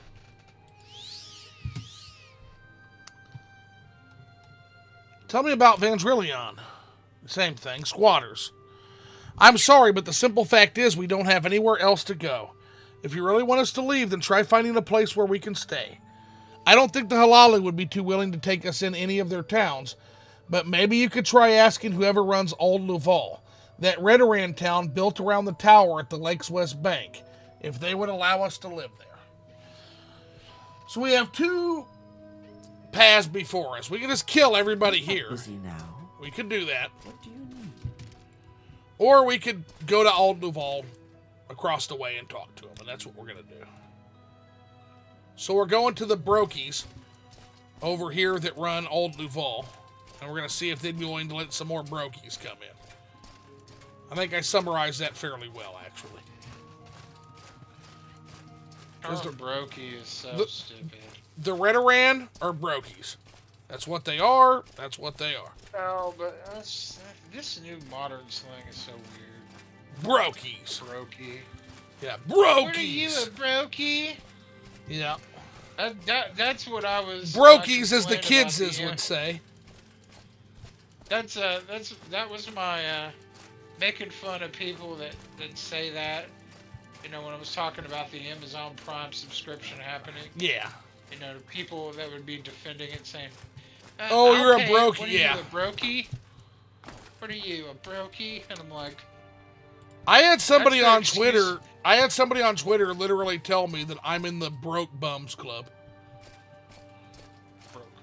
Tell me about Vandrillion. Same thing, squatters. I'm sorry, but the simple fact is we don't have anywhere else to go. If you really want us to leave, then try finding a place where we can stay. I don't think the Halali would be too willing to take us in any of their towns, but maybe you could try asking whoever runs Old Luval, that Redoran town built around the tower at the lake's west bank, if they would allow us to live there. So we have two paths before us. We can just kill everybody here. Busy now. We could do that. What do you need? Or we could go to Old Luval across the way and talk to them, and that's what we're going to do. So we're going to the Brokies over here that run Old Luval, and we're going to see if they'd be willing to let some more Brokies come in. I think I summarized that fairly well, actually. Brokey is so stupid. The Redoran are Brokies. That's what they are. That's what they are. Oh, but this new modern slang is so weird. Brokies. Brokey. Yeah, Brokies. What are you, a brokey? Yeah. That's what I was. Brokies, as the kids would say. That was my making fun of people that say that. You know, when I was talking about the Amazon Prime subscription happening. Yeah. You know, the people that would be defending it saying, Oh, you're a okay, brokey, what are yeah. you, a brokey? What are you, a brokey? And I'm like, I had somebody That's no on excuse. Twitter. I had somebody on Twitter literally tell me that I'm in the broke bums club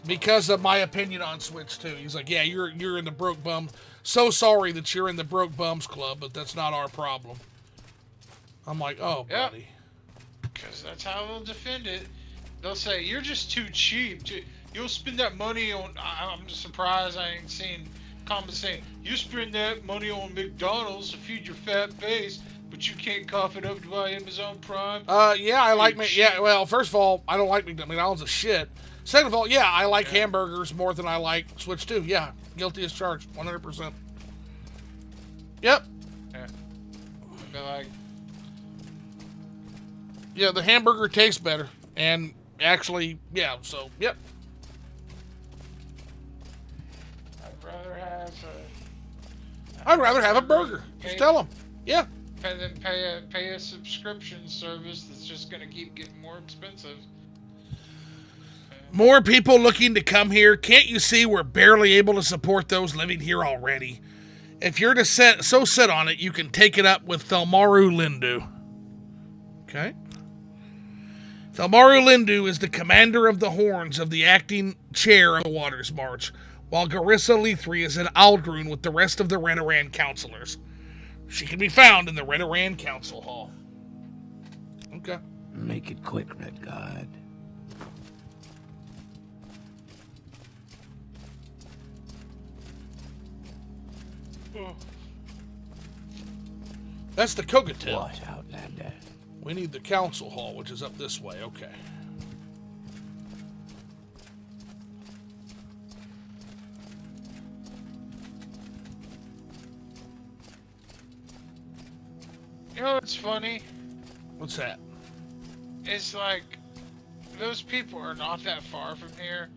because of my opinion on Switch 2. He's like, "Yeah, you're in the broke bum. So sorry that you're in the broke bums club, but that's not our problem." I'm like, "Oh, Yep. buddy." because that's how they'll defend it. They'll say, you're just too cheap. You'll spend that money on, I'm just surprised I ain't seen comments saying, you spend that money on McDonald's to feed your fat face, but you can't cough it up to buy Amazon Prime. Yeah, I like me. Yeah, well, first of all, I don't like McDonald's as shit. Second of all, yeah, I like hamburgers more than I like Switch 2. Yeah, guilty as charged, 100%. Yep. Yeah. They're like, yeah, the hamburger tastes better, and actually, yeah. So, yep. I'd rather have a burger. Just tell them. Yeah. Than pay a subscription service that's just gonna keep getting more expensive. More people looking to come here. Can't you see we're barely able to support those living here already? If you're to set on it, you can take it up with Thelmaru Lindu. Okay. Thelmaru Lindu is the commander of the Horns of the acting chair of the Waters March, while Garissa Lethri is in Aldrun with the rest of the Renaran counselors. She can be found in the Renaran Council Hall. Okay. Make it quick, Red Guard. That's the Kogatel. What, Outlander? We need the Council Hall, which is up this way. Okay. You know what's funny? What's that? It's like, those people are not that far from here.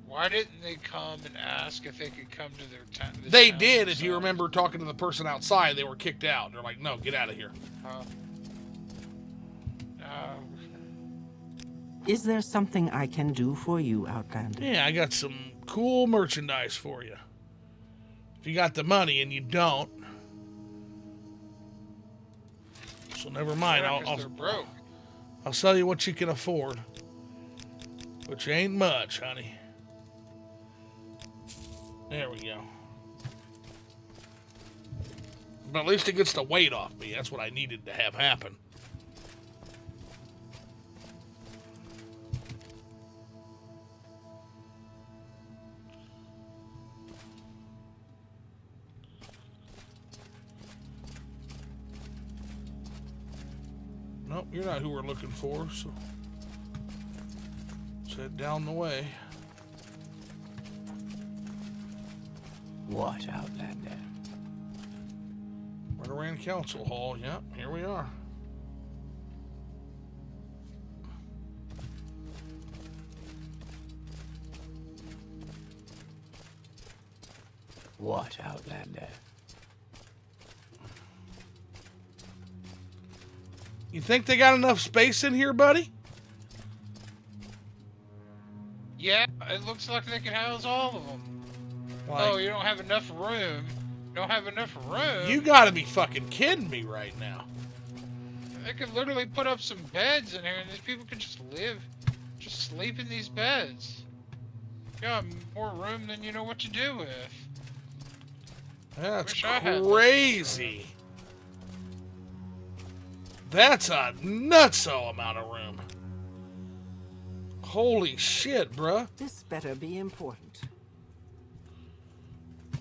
Why didn't they come and ask if they could come to their town? They did, if you remember talking to the person outside. They were kicked out. They're like, no, get out of here. Is there something I can do for you, Outlander? Yeah, I got some cool merchandise for you. If you got the money, and you don't. So never mind. They're broke. I'll sell you what you can afford. Which ain't much, honey. There we go. But at least it gets the weight off me. That's what I needed to have happen. Nope, you're not who we're looking for, so let's head down the way. What, Outlander? Renaran Council Hall, yep, here we are. What, Outlander? You think they got enough space in here, buddy? Yeah, it looks like they can house all of them. Like, oh, you don't have enough room? Don't have enough room? You gotta be fucking kidding me right now. They could literally put up some beds in here and these people could just sleep in these beds. You got more room than you know what to do with. That's Wish I had this. crazy. That's a nutso amount of room. Holy shit, bruh. This better be important.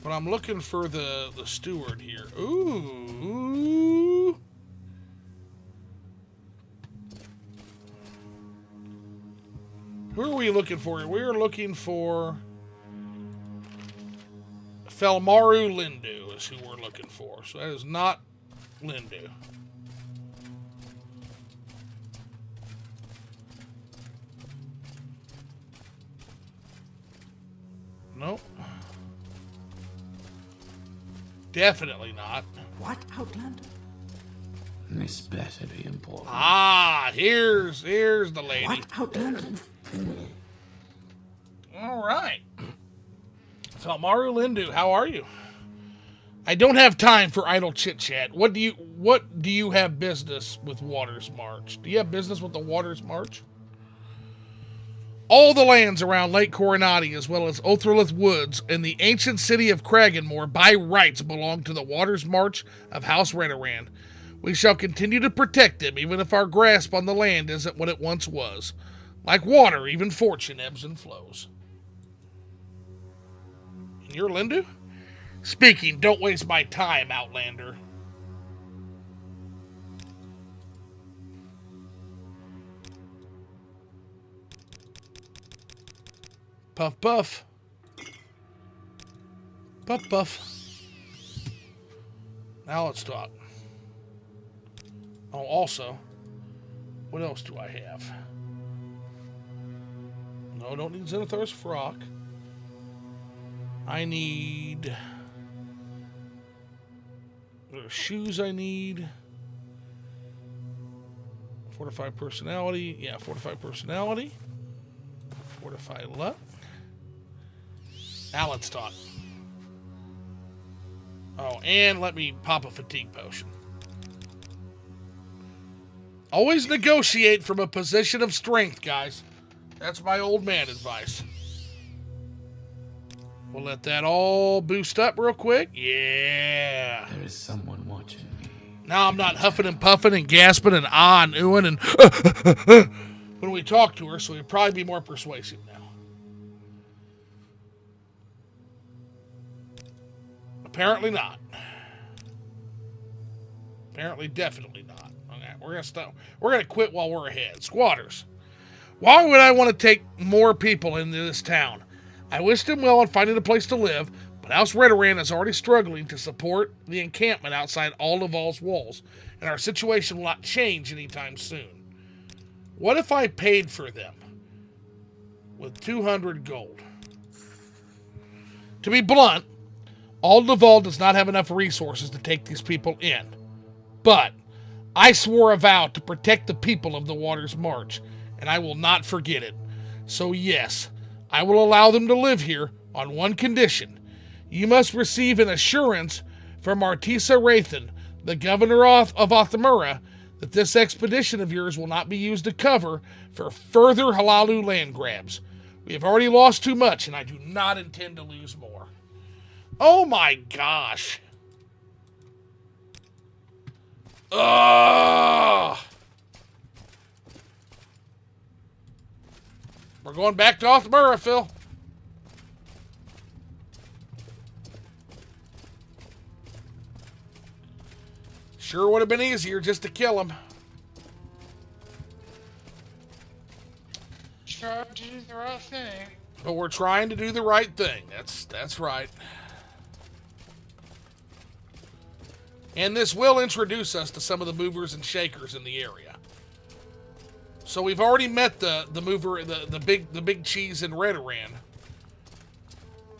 But I'm looking for the steward here. Ooh. Who are we looking for? We're looking for Thelmaru Lindu is who we're looking for. So that is not Lindu. Nope. Definitely not. What, Outlander? This better be important. Ah, here's the lady. What, Outlander? All right. So, Maru Lindu, how are you? I don't have time for idle chit chat. What do you have business with Waters March? Do you have business with the Waters March? All the lands around Lake Coronati, as well as Othrolith Woods and the ancient city of Kraganmore, by rights belong to the Waters March of House Redoran. We shall continue to protect them, even if our grasp on the land isn't what it once was. Like water, even fortune ebbs and flows. And you're Lindu? Speaking, don't waste my time, Outlander. Puff, puff. Puff, puff. Now let's talk. Oh, also, what else do I have? No, don't need Zenithor's Frock. I need... There are shoes I need. Fortify personality. Yeah, fortify personality. Fortify luck. Now let's talk. Oh, and let me pop a fatigue potion. Always negotiate from a position of strength, guys. That's my old man advice. We'll let that all boost up real quick. Yeah. There is someone watching me. Now I'm not huffing and puffing and gasping and and oohing and when we talk to her, so we'll probably be more persuasive now. Apparently not. Apparently, definitely not. Okay, we're gonna stop. We're gonna quit while we're ahead. Squatters. Why would I want to take more people into this town? I wished them well in finding a place to live, but House Redoran is already struggling to support the encampment outside Alderval's walls, and our situation will not change anytime soon. What if I paid for them with 200 gold? To be blunt, Alderval does not have enough resources to take these people in, but I swore a vow to protect the people of the Waters March, and I will not forget it. So yes, I will allow them to live here on one condition. You must receive an assurance from Artisa Rathan, the governor of Othmura, that this expedition of yours will not be used to cover for further Halalu land grabs. We have already lost too much, and I do not intend to lose more. Oh my gosh. Ugh. We're going back to Othmura, Phil. Sure would have been easier just to kill him. Try to do the right thing. But we're trying to do the right thing. That's right. And this will introduce us to some of the movers and shakers in the area. So we've already met the mover, the big cheese in Redoran.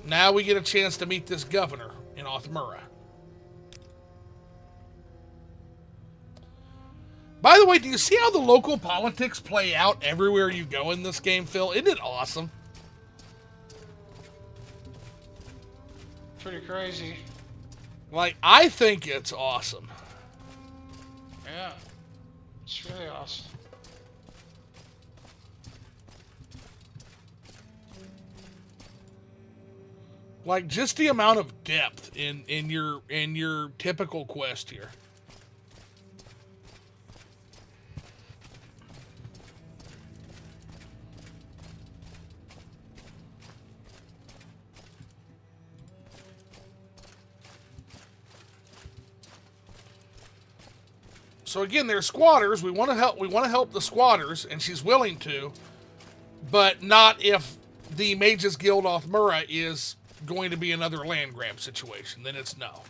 Now we get a chance to meet this governor in Othmura. By the way, do you see how the local politics play out everywhere you go in this game, Phil? Isn't it awesome? Pretty crazy. Like, I think it's awesome. Yeah. It's really awesome. Like, just the amount of depth in your typical quest here. So again, they're squatters. We want to help the squatters, and she's willing to, but not if the Mages Guild Othmura is going to be another land grab situation. Then it's no.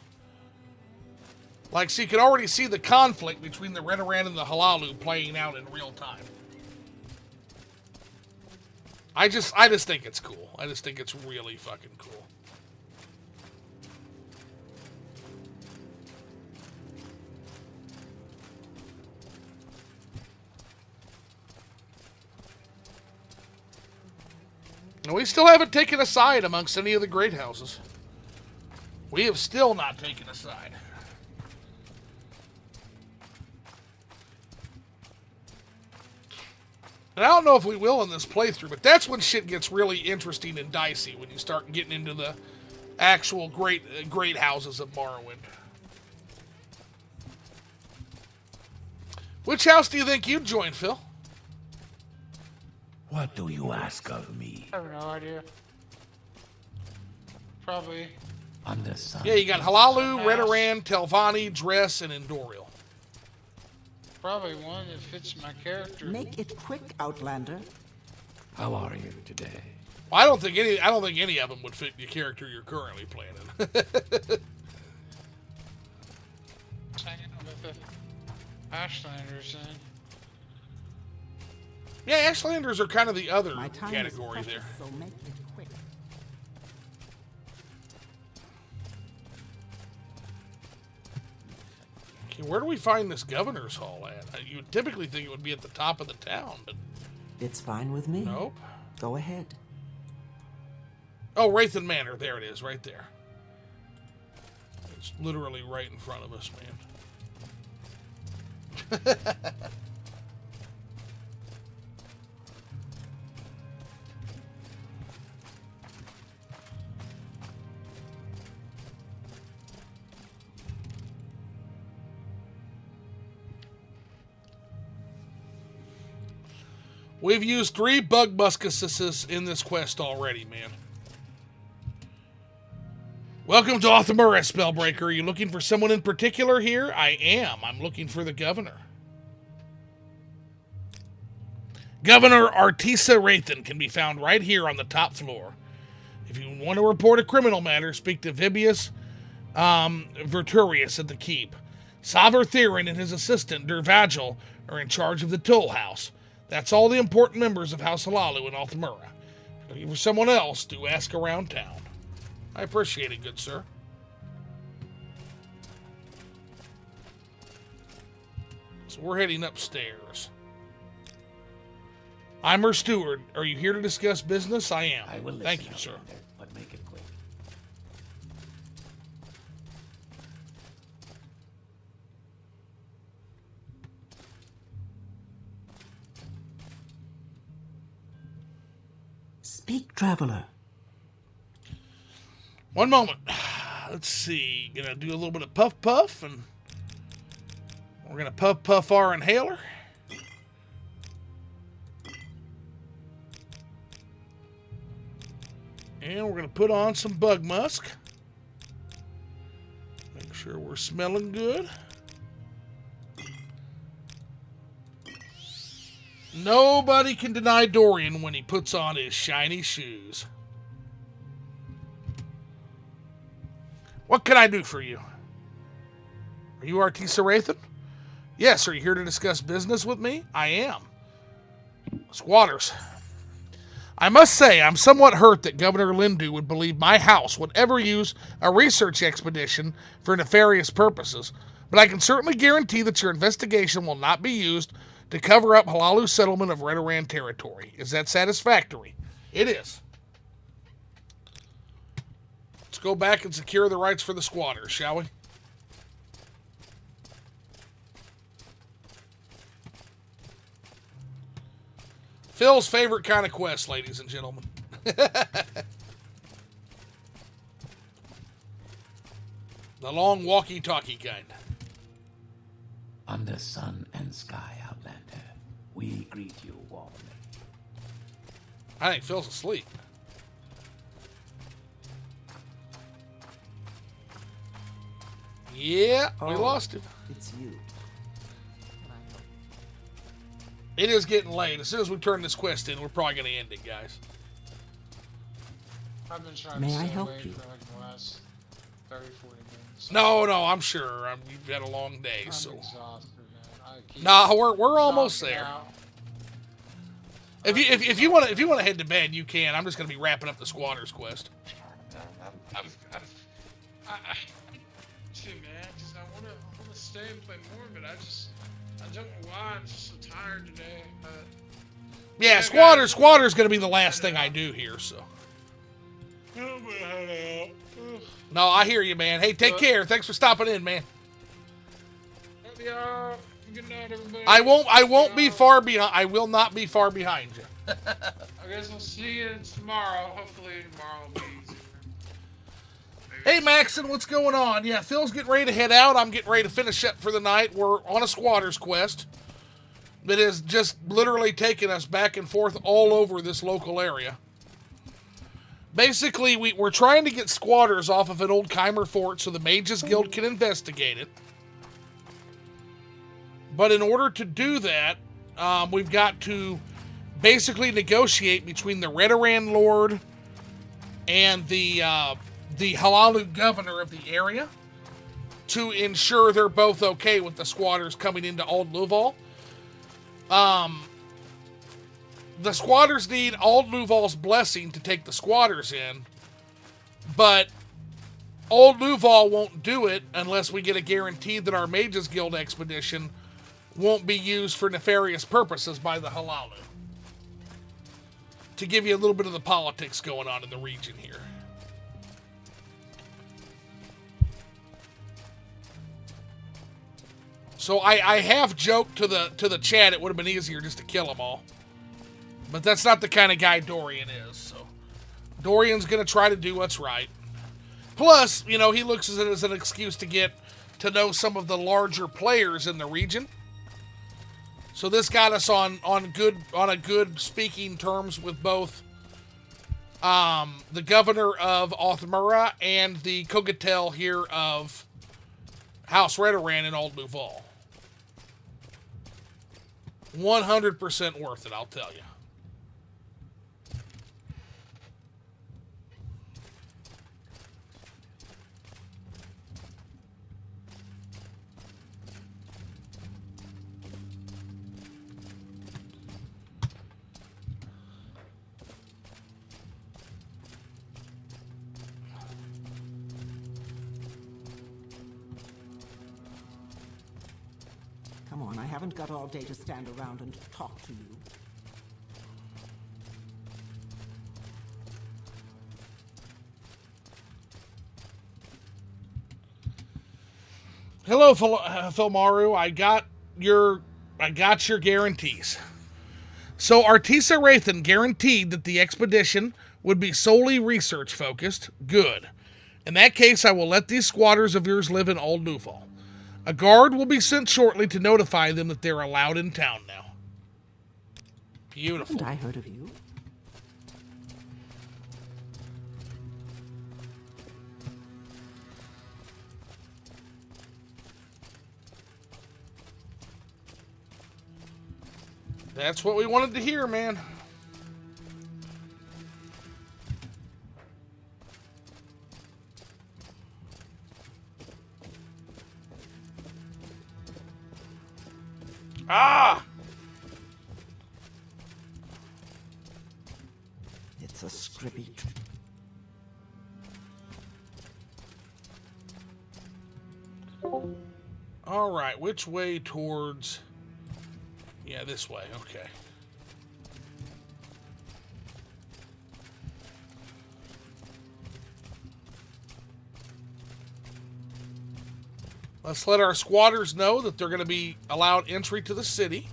Like, so you can already see the conflict between the Redoran and the Halalu playing out in real time. I just think it's cool. I just think it's really fucking cool. And we still haven't taken a side amongst any of the great houses. We have still not taken a side. And I don't know if we will in this playthrough, but that's when shit gets really interesting and dicey, when you start getting into the actual great houses of Morrowind. Which house do you think you'd join, Phil? What do you ask of me? I have no idea. Probably. Under sun. Yeah, you got Halalu, Redoran, Telvanni, Dress, and Endorial. Probably one that fits my character. Make it quick, Outlander. How are you today? Well, I don't think any of them would fit the character you're currently playing. Hanging out with the Ashlanders then. Yeah, Ashlanders are kind of the other My time category is there. precious, so make it quick. Okay, where do we find this governor's hall at? You would typically think it would be at the top of the town, but It's fine with me. nope. Go ahead. Oh, Wraithen Manor. There it is, right there. It's literally right in front of us, man. We've used 3 bug muscuses in this quest already, man. Welcome to Altamura, Spellbreaker. Are you looking for someone in particular here? I am. I'm looking for the governor. Governor Artisa Wraithen can be found right here on the top floor. If you want to report a criminal matter, speak to Vibius Verturius at the keep. Saver Theron and his assistant, Durvagil, are in charge of the toll house. That's all the important members of House Halalu in Altamura. If you're looking for someone else, do ask around town. I appreciate it, good sir. So we're heading upstairs. I'm her steward. Are you here to discuss business? I am. I will listen. Thank you, sir. Outlander, but make it quick. Speak, traveler. One moment. Let's see. Gonna do a little bit of puff puff, and we're gonna puff puff our inhaler. And we're gonna put on some bug musk. Make sure we're smelling good. Nobody can deny Dorian when he puts on his shiny shoes. What can I do for you? Are you Artisa Wraithen? Yes, are you here to discuss business with me? I am. Squatters. I must say, I'm somewhat hurt that Governor Lindu would believe my house would ever use a research expedition for nefarious purposes, but I can certainly guarantee that your investigation will not be used to cover up Halalu's settlement of Redoran territory. Is that satisfactory? It is. Let's go back and secure the rights for the squatters, shall we? Phil's favorite kind of quest, ladies and gentlemen. The long walkie-talkie kind. Under sun and sky, Outlander, we greet you warmly. I think Phil's asleep. Yeah, we lost him. It's you. It is getting late. As soon as we turn this quest in, we're probably going to end it, guys. I've been trying May to I stay help away you? for like the last 30, 40 minutes. No, I'm sure. You've had a long day, I'm so. exhausted, man. I keep Nah, we're almost knocking there. out. If you want to head to bed, you can. I'm just going to be wrapping up the squatters quest. Too, man, because I want to stay and play more, but I don't know why. I'm just so tired today. Yeah, squatter's going to be the last thing I do here, so. No, I hear you, man. Hey, take care. Thanks for stopping in, man. Love y'all. Good night, everybody. I won't be far behind. I will not be far behind you. I guess we'll see you tomorrow. Hopefully tomorrow will be easier. Hey, Maxon, what's going on? Yeah, Phil's getting ready to head out. I'm getting ready to finish up for the night. We're on a squatter's quest that is just literally taking us back and forth all over this local area. Basically, we're trying to get squatters off of an old Chimer fort so the Mages Guild can investigate it. But in order to do that, we've got to basically negotiate between the Redoran Lord and the Halalu governor of the area to ensure they're both okay with the squatters coming into Old Luval. The squatters need Old Luval's blessing to take the squatters in, but Old Luval won't do it unless we get a guarantee that our Mages Guild expedition won't be used for nefarious purposes by the Halalu. To give you a little bit of the politics going on in the region here. So I have joked to the chat it would have been easier just to kill them all. But that's not the kind of guy Dorian is. So Dorian's going to try to do what's right. Plus, you know, he looks at it as an excuse to get to know some of the larger players in the region. So this got us on a good speaking terms with both the governor of Othmura and the Kogatel here of House Redoran in Old Luval. 100% worth it, I'll tell you. Come on, I haven't got all day to stand around and talk to you. Hello, Philmaru. I got your guarantees. So Artisa Rathan guaranteed that the expedition would be solely research focused. Good. In that case, I will let these squatters of yours live in Old Luval. A guard will be sent shortly to notify them that they're allowed in town now. Beautiful. Haven't I heard of you? That's what we wanted to hear, man. Ah! It's a scribbly. All right, which way towards... Yeah, this way, okay. Let's let our squatters know that they're going to be allowed entry to the city.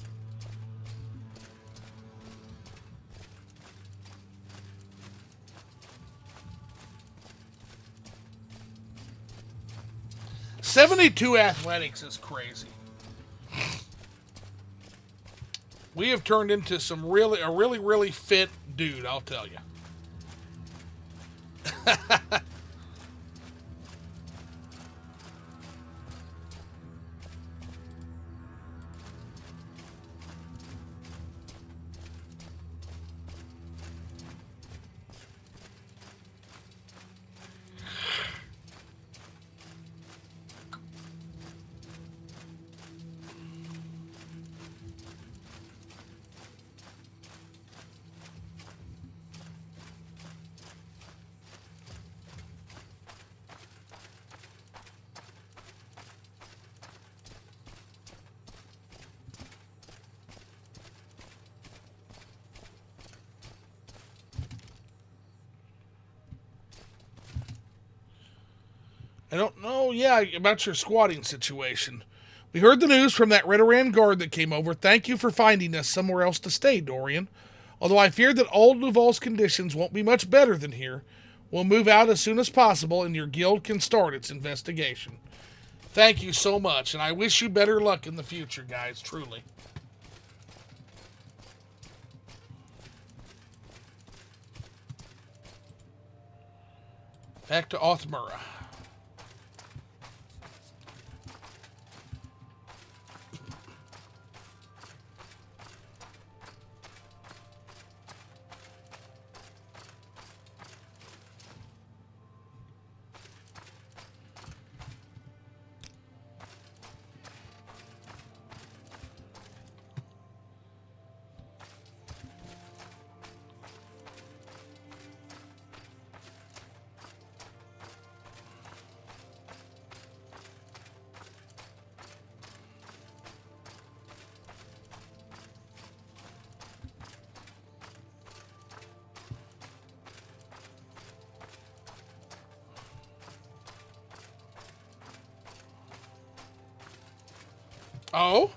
.72 athletics is crazy. We have turned into a really fit dude, I'll tell you. I don't know, yeah, about your squatting situation. We heard the news from that Redoran guard that came over. Thank you for finding us somewhere else to stay, Dorian. Although I fear that old Duval's conditions won't be much better than here. We'll move out as soon as possible and your guild can start its investigation. Thank you so much, and I wish you better luck in the future, guys, truly. Back to Othmura. Oh?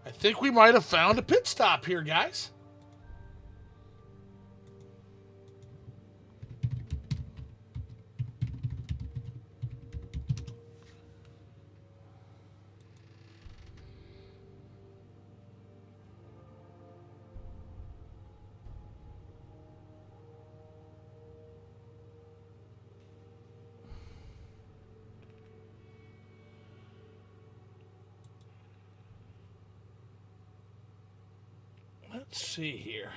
I think we might have found a pit stop here, guys. Let's see here.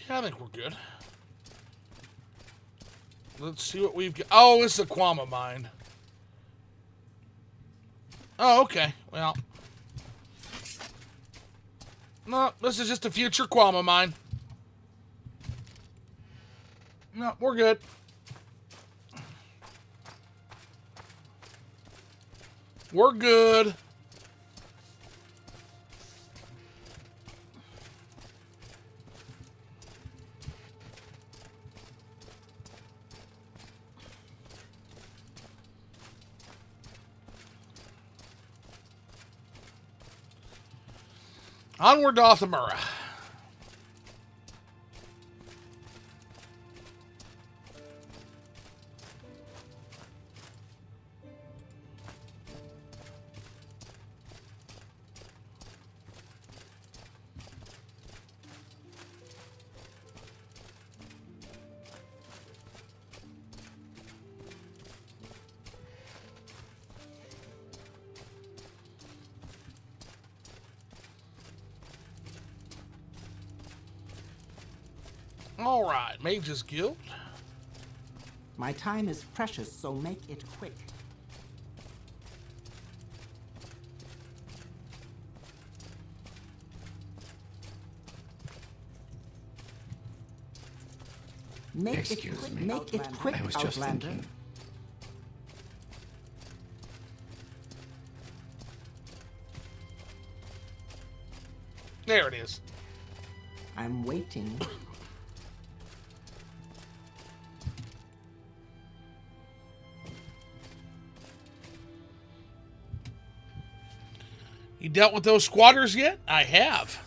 Yeah, I think we're good. Let's see what we've got. Oh, it's a Quama mine. Oh, okay. Well. No, this is just a future Quama mine. No, we're good. We're good. Onward to Othmura. All right, Mage's Guild. My time is precious, so make it quick. Excuse me. Make it quick, I was just Outlander. thinking. There it is. I'm waiting. You dealt with those squatters yet? I have.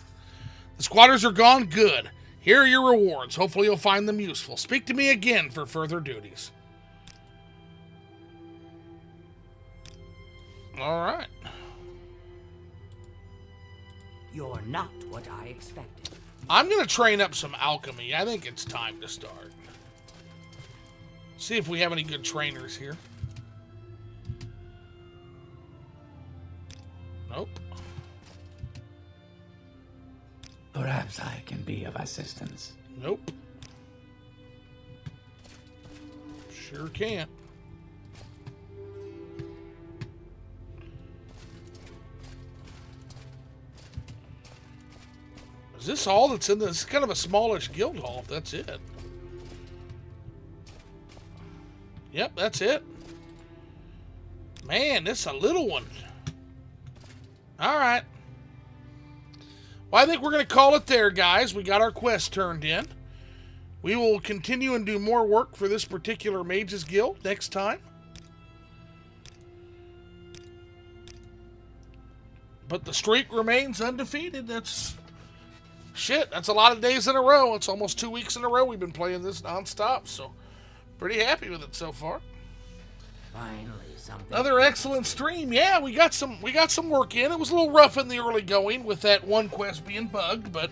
The squatters are gone? Good. Here are your rewards. Hopefully you'll find them useful. Speak to me again for further duties. All right. You're not what I expected. I'm going to train up some alchemy. I think it's time to start. See if we have any good trainers here. Nope. Perhaps I can be of assistance. Nope. Sure can't. Is this all that's in this? It's kind of a smallish guild hall, if that's it. Yep, that's it. Man, this is a little one. All right. Well, I think we're going to call it there, guys. We got our quest turned in. We will continue and do more work for this particular Mages Guild next time. But the streak remains undefeated. That's a lot of days in a row. It's almost 2 weeks in a row we've been playing this nonstop, so pretty happy with it so far. Finally, something. Another excellent stream. Yeah, we got some work in. It was a little rough in the early going with that one quest being bugged, but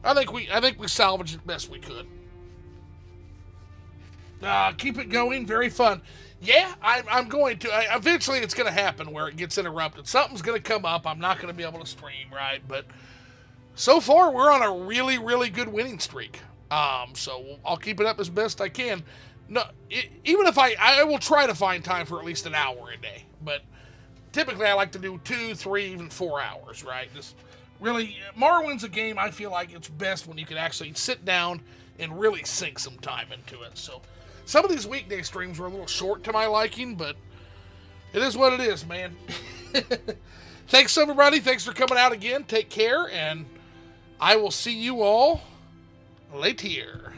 I think we salvaged it best we could. Keep it going. Very fun. Yeah, I'm going to. Eventually, it's going to happen where it gets interrupted. Something's going to come up. I'm not going to be able to stream, right? But so far, we're on a really, really good winning streak. So I'll keep it up as best I can. No, even if I will try to find time for at least an hour a day. But typically, I like to do 2, 3, even 4 hours, right? Just really, Morrowind's a game I feel like it's best when you can actually sit down and really sink some time into it. So some of these weekday streams were a little short to my liking, but it is what it is, man. Thanks, everybody. Thanks for coming out again. Take care, and I will see you all later.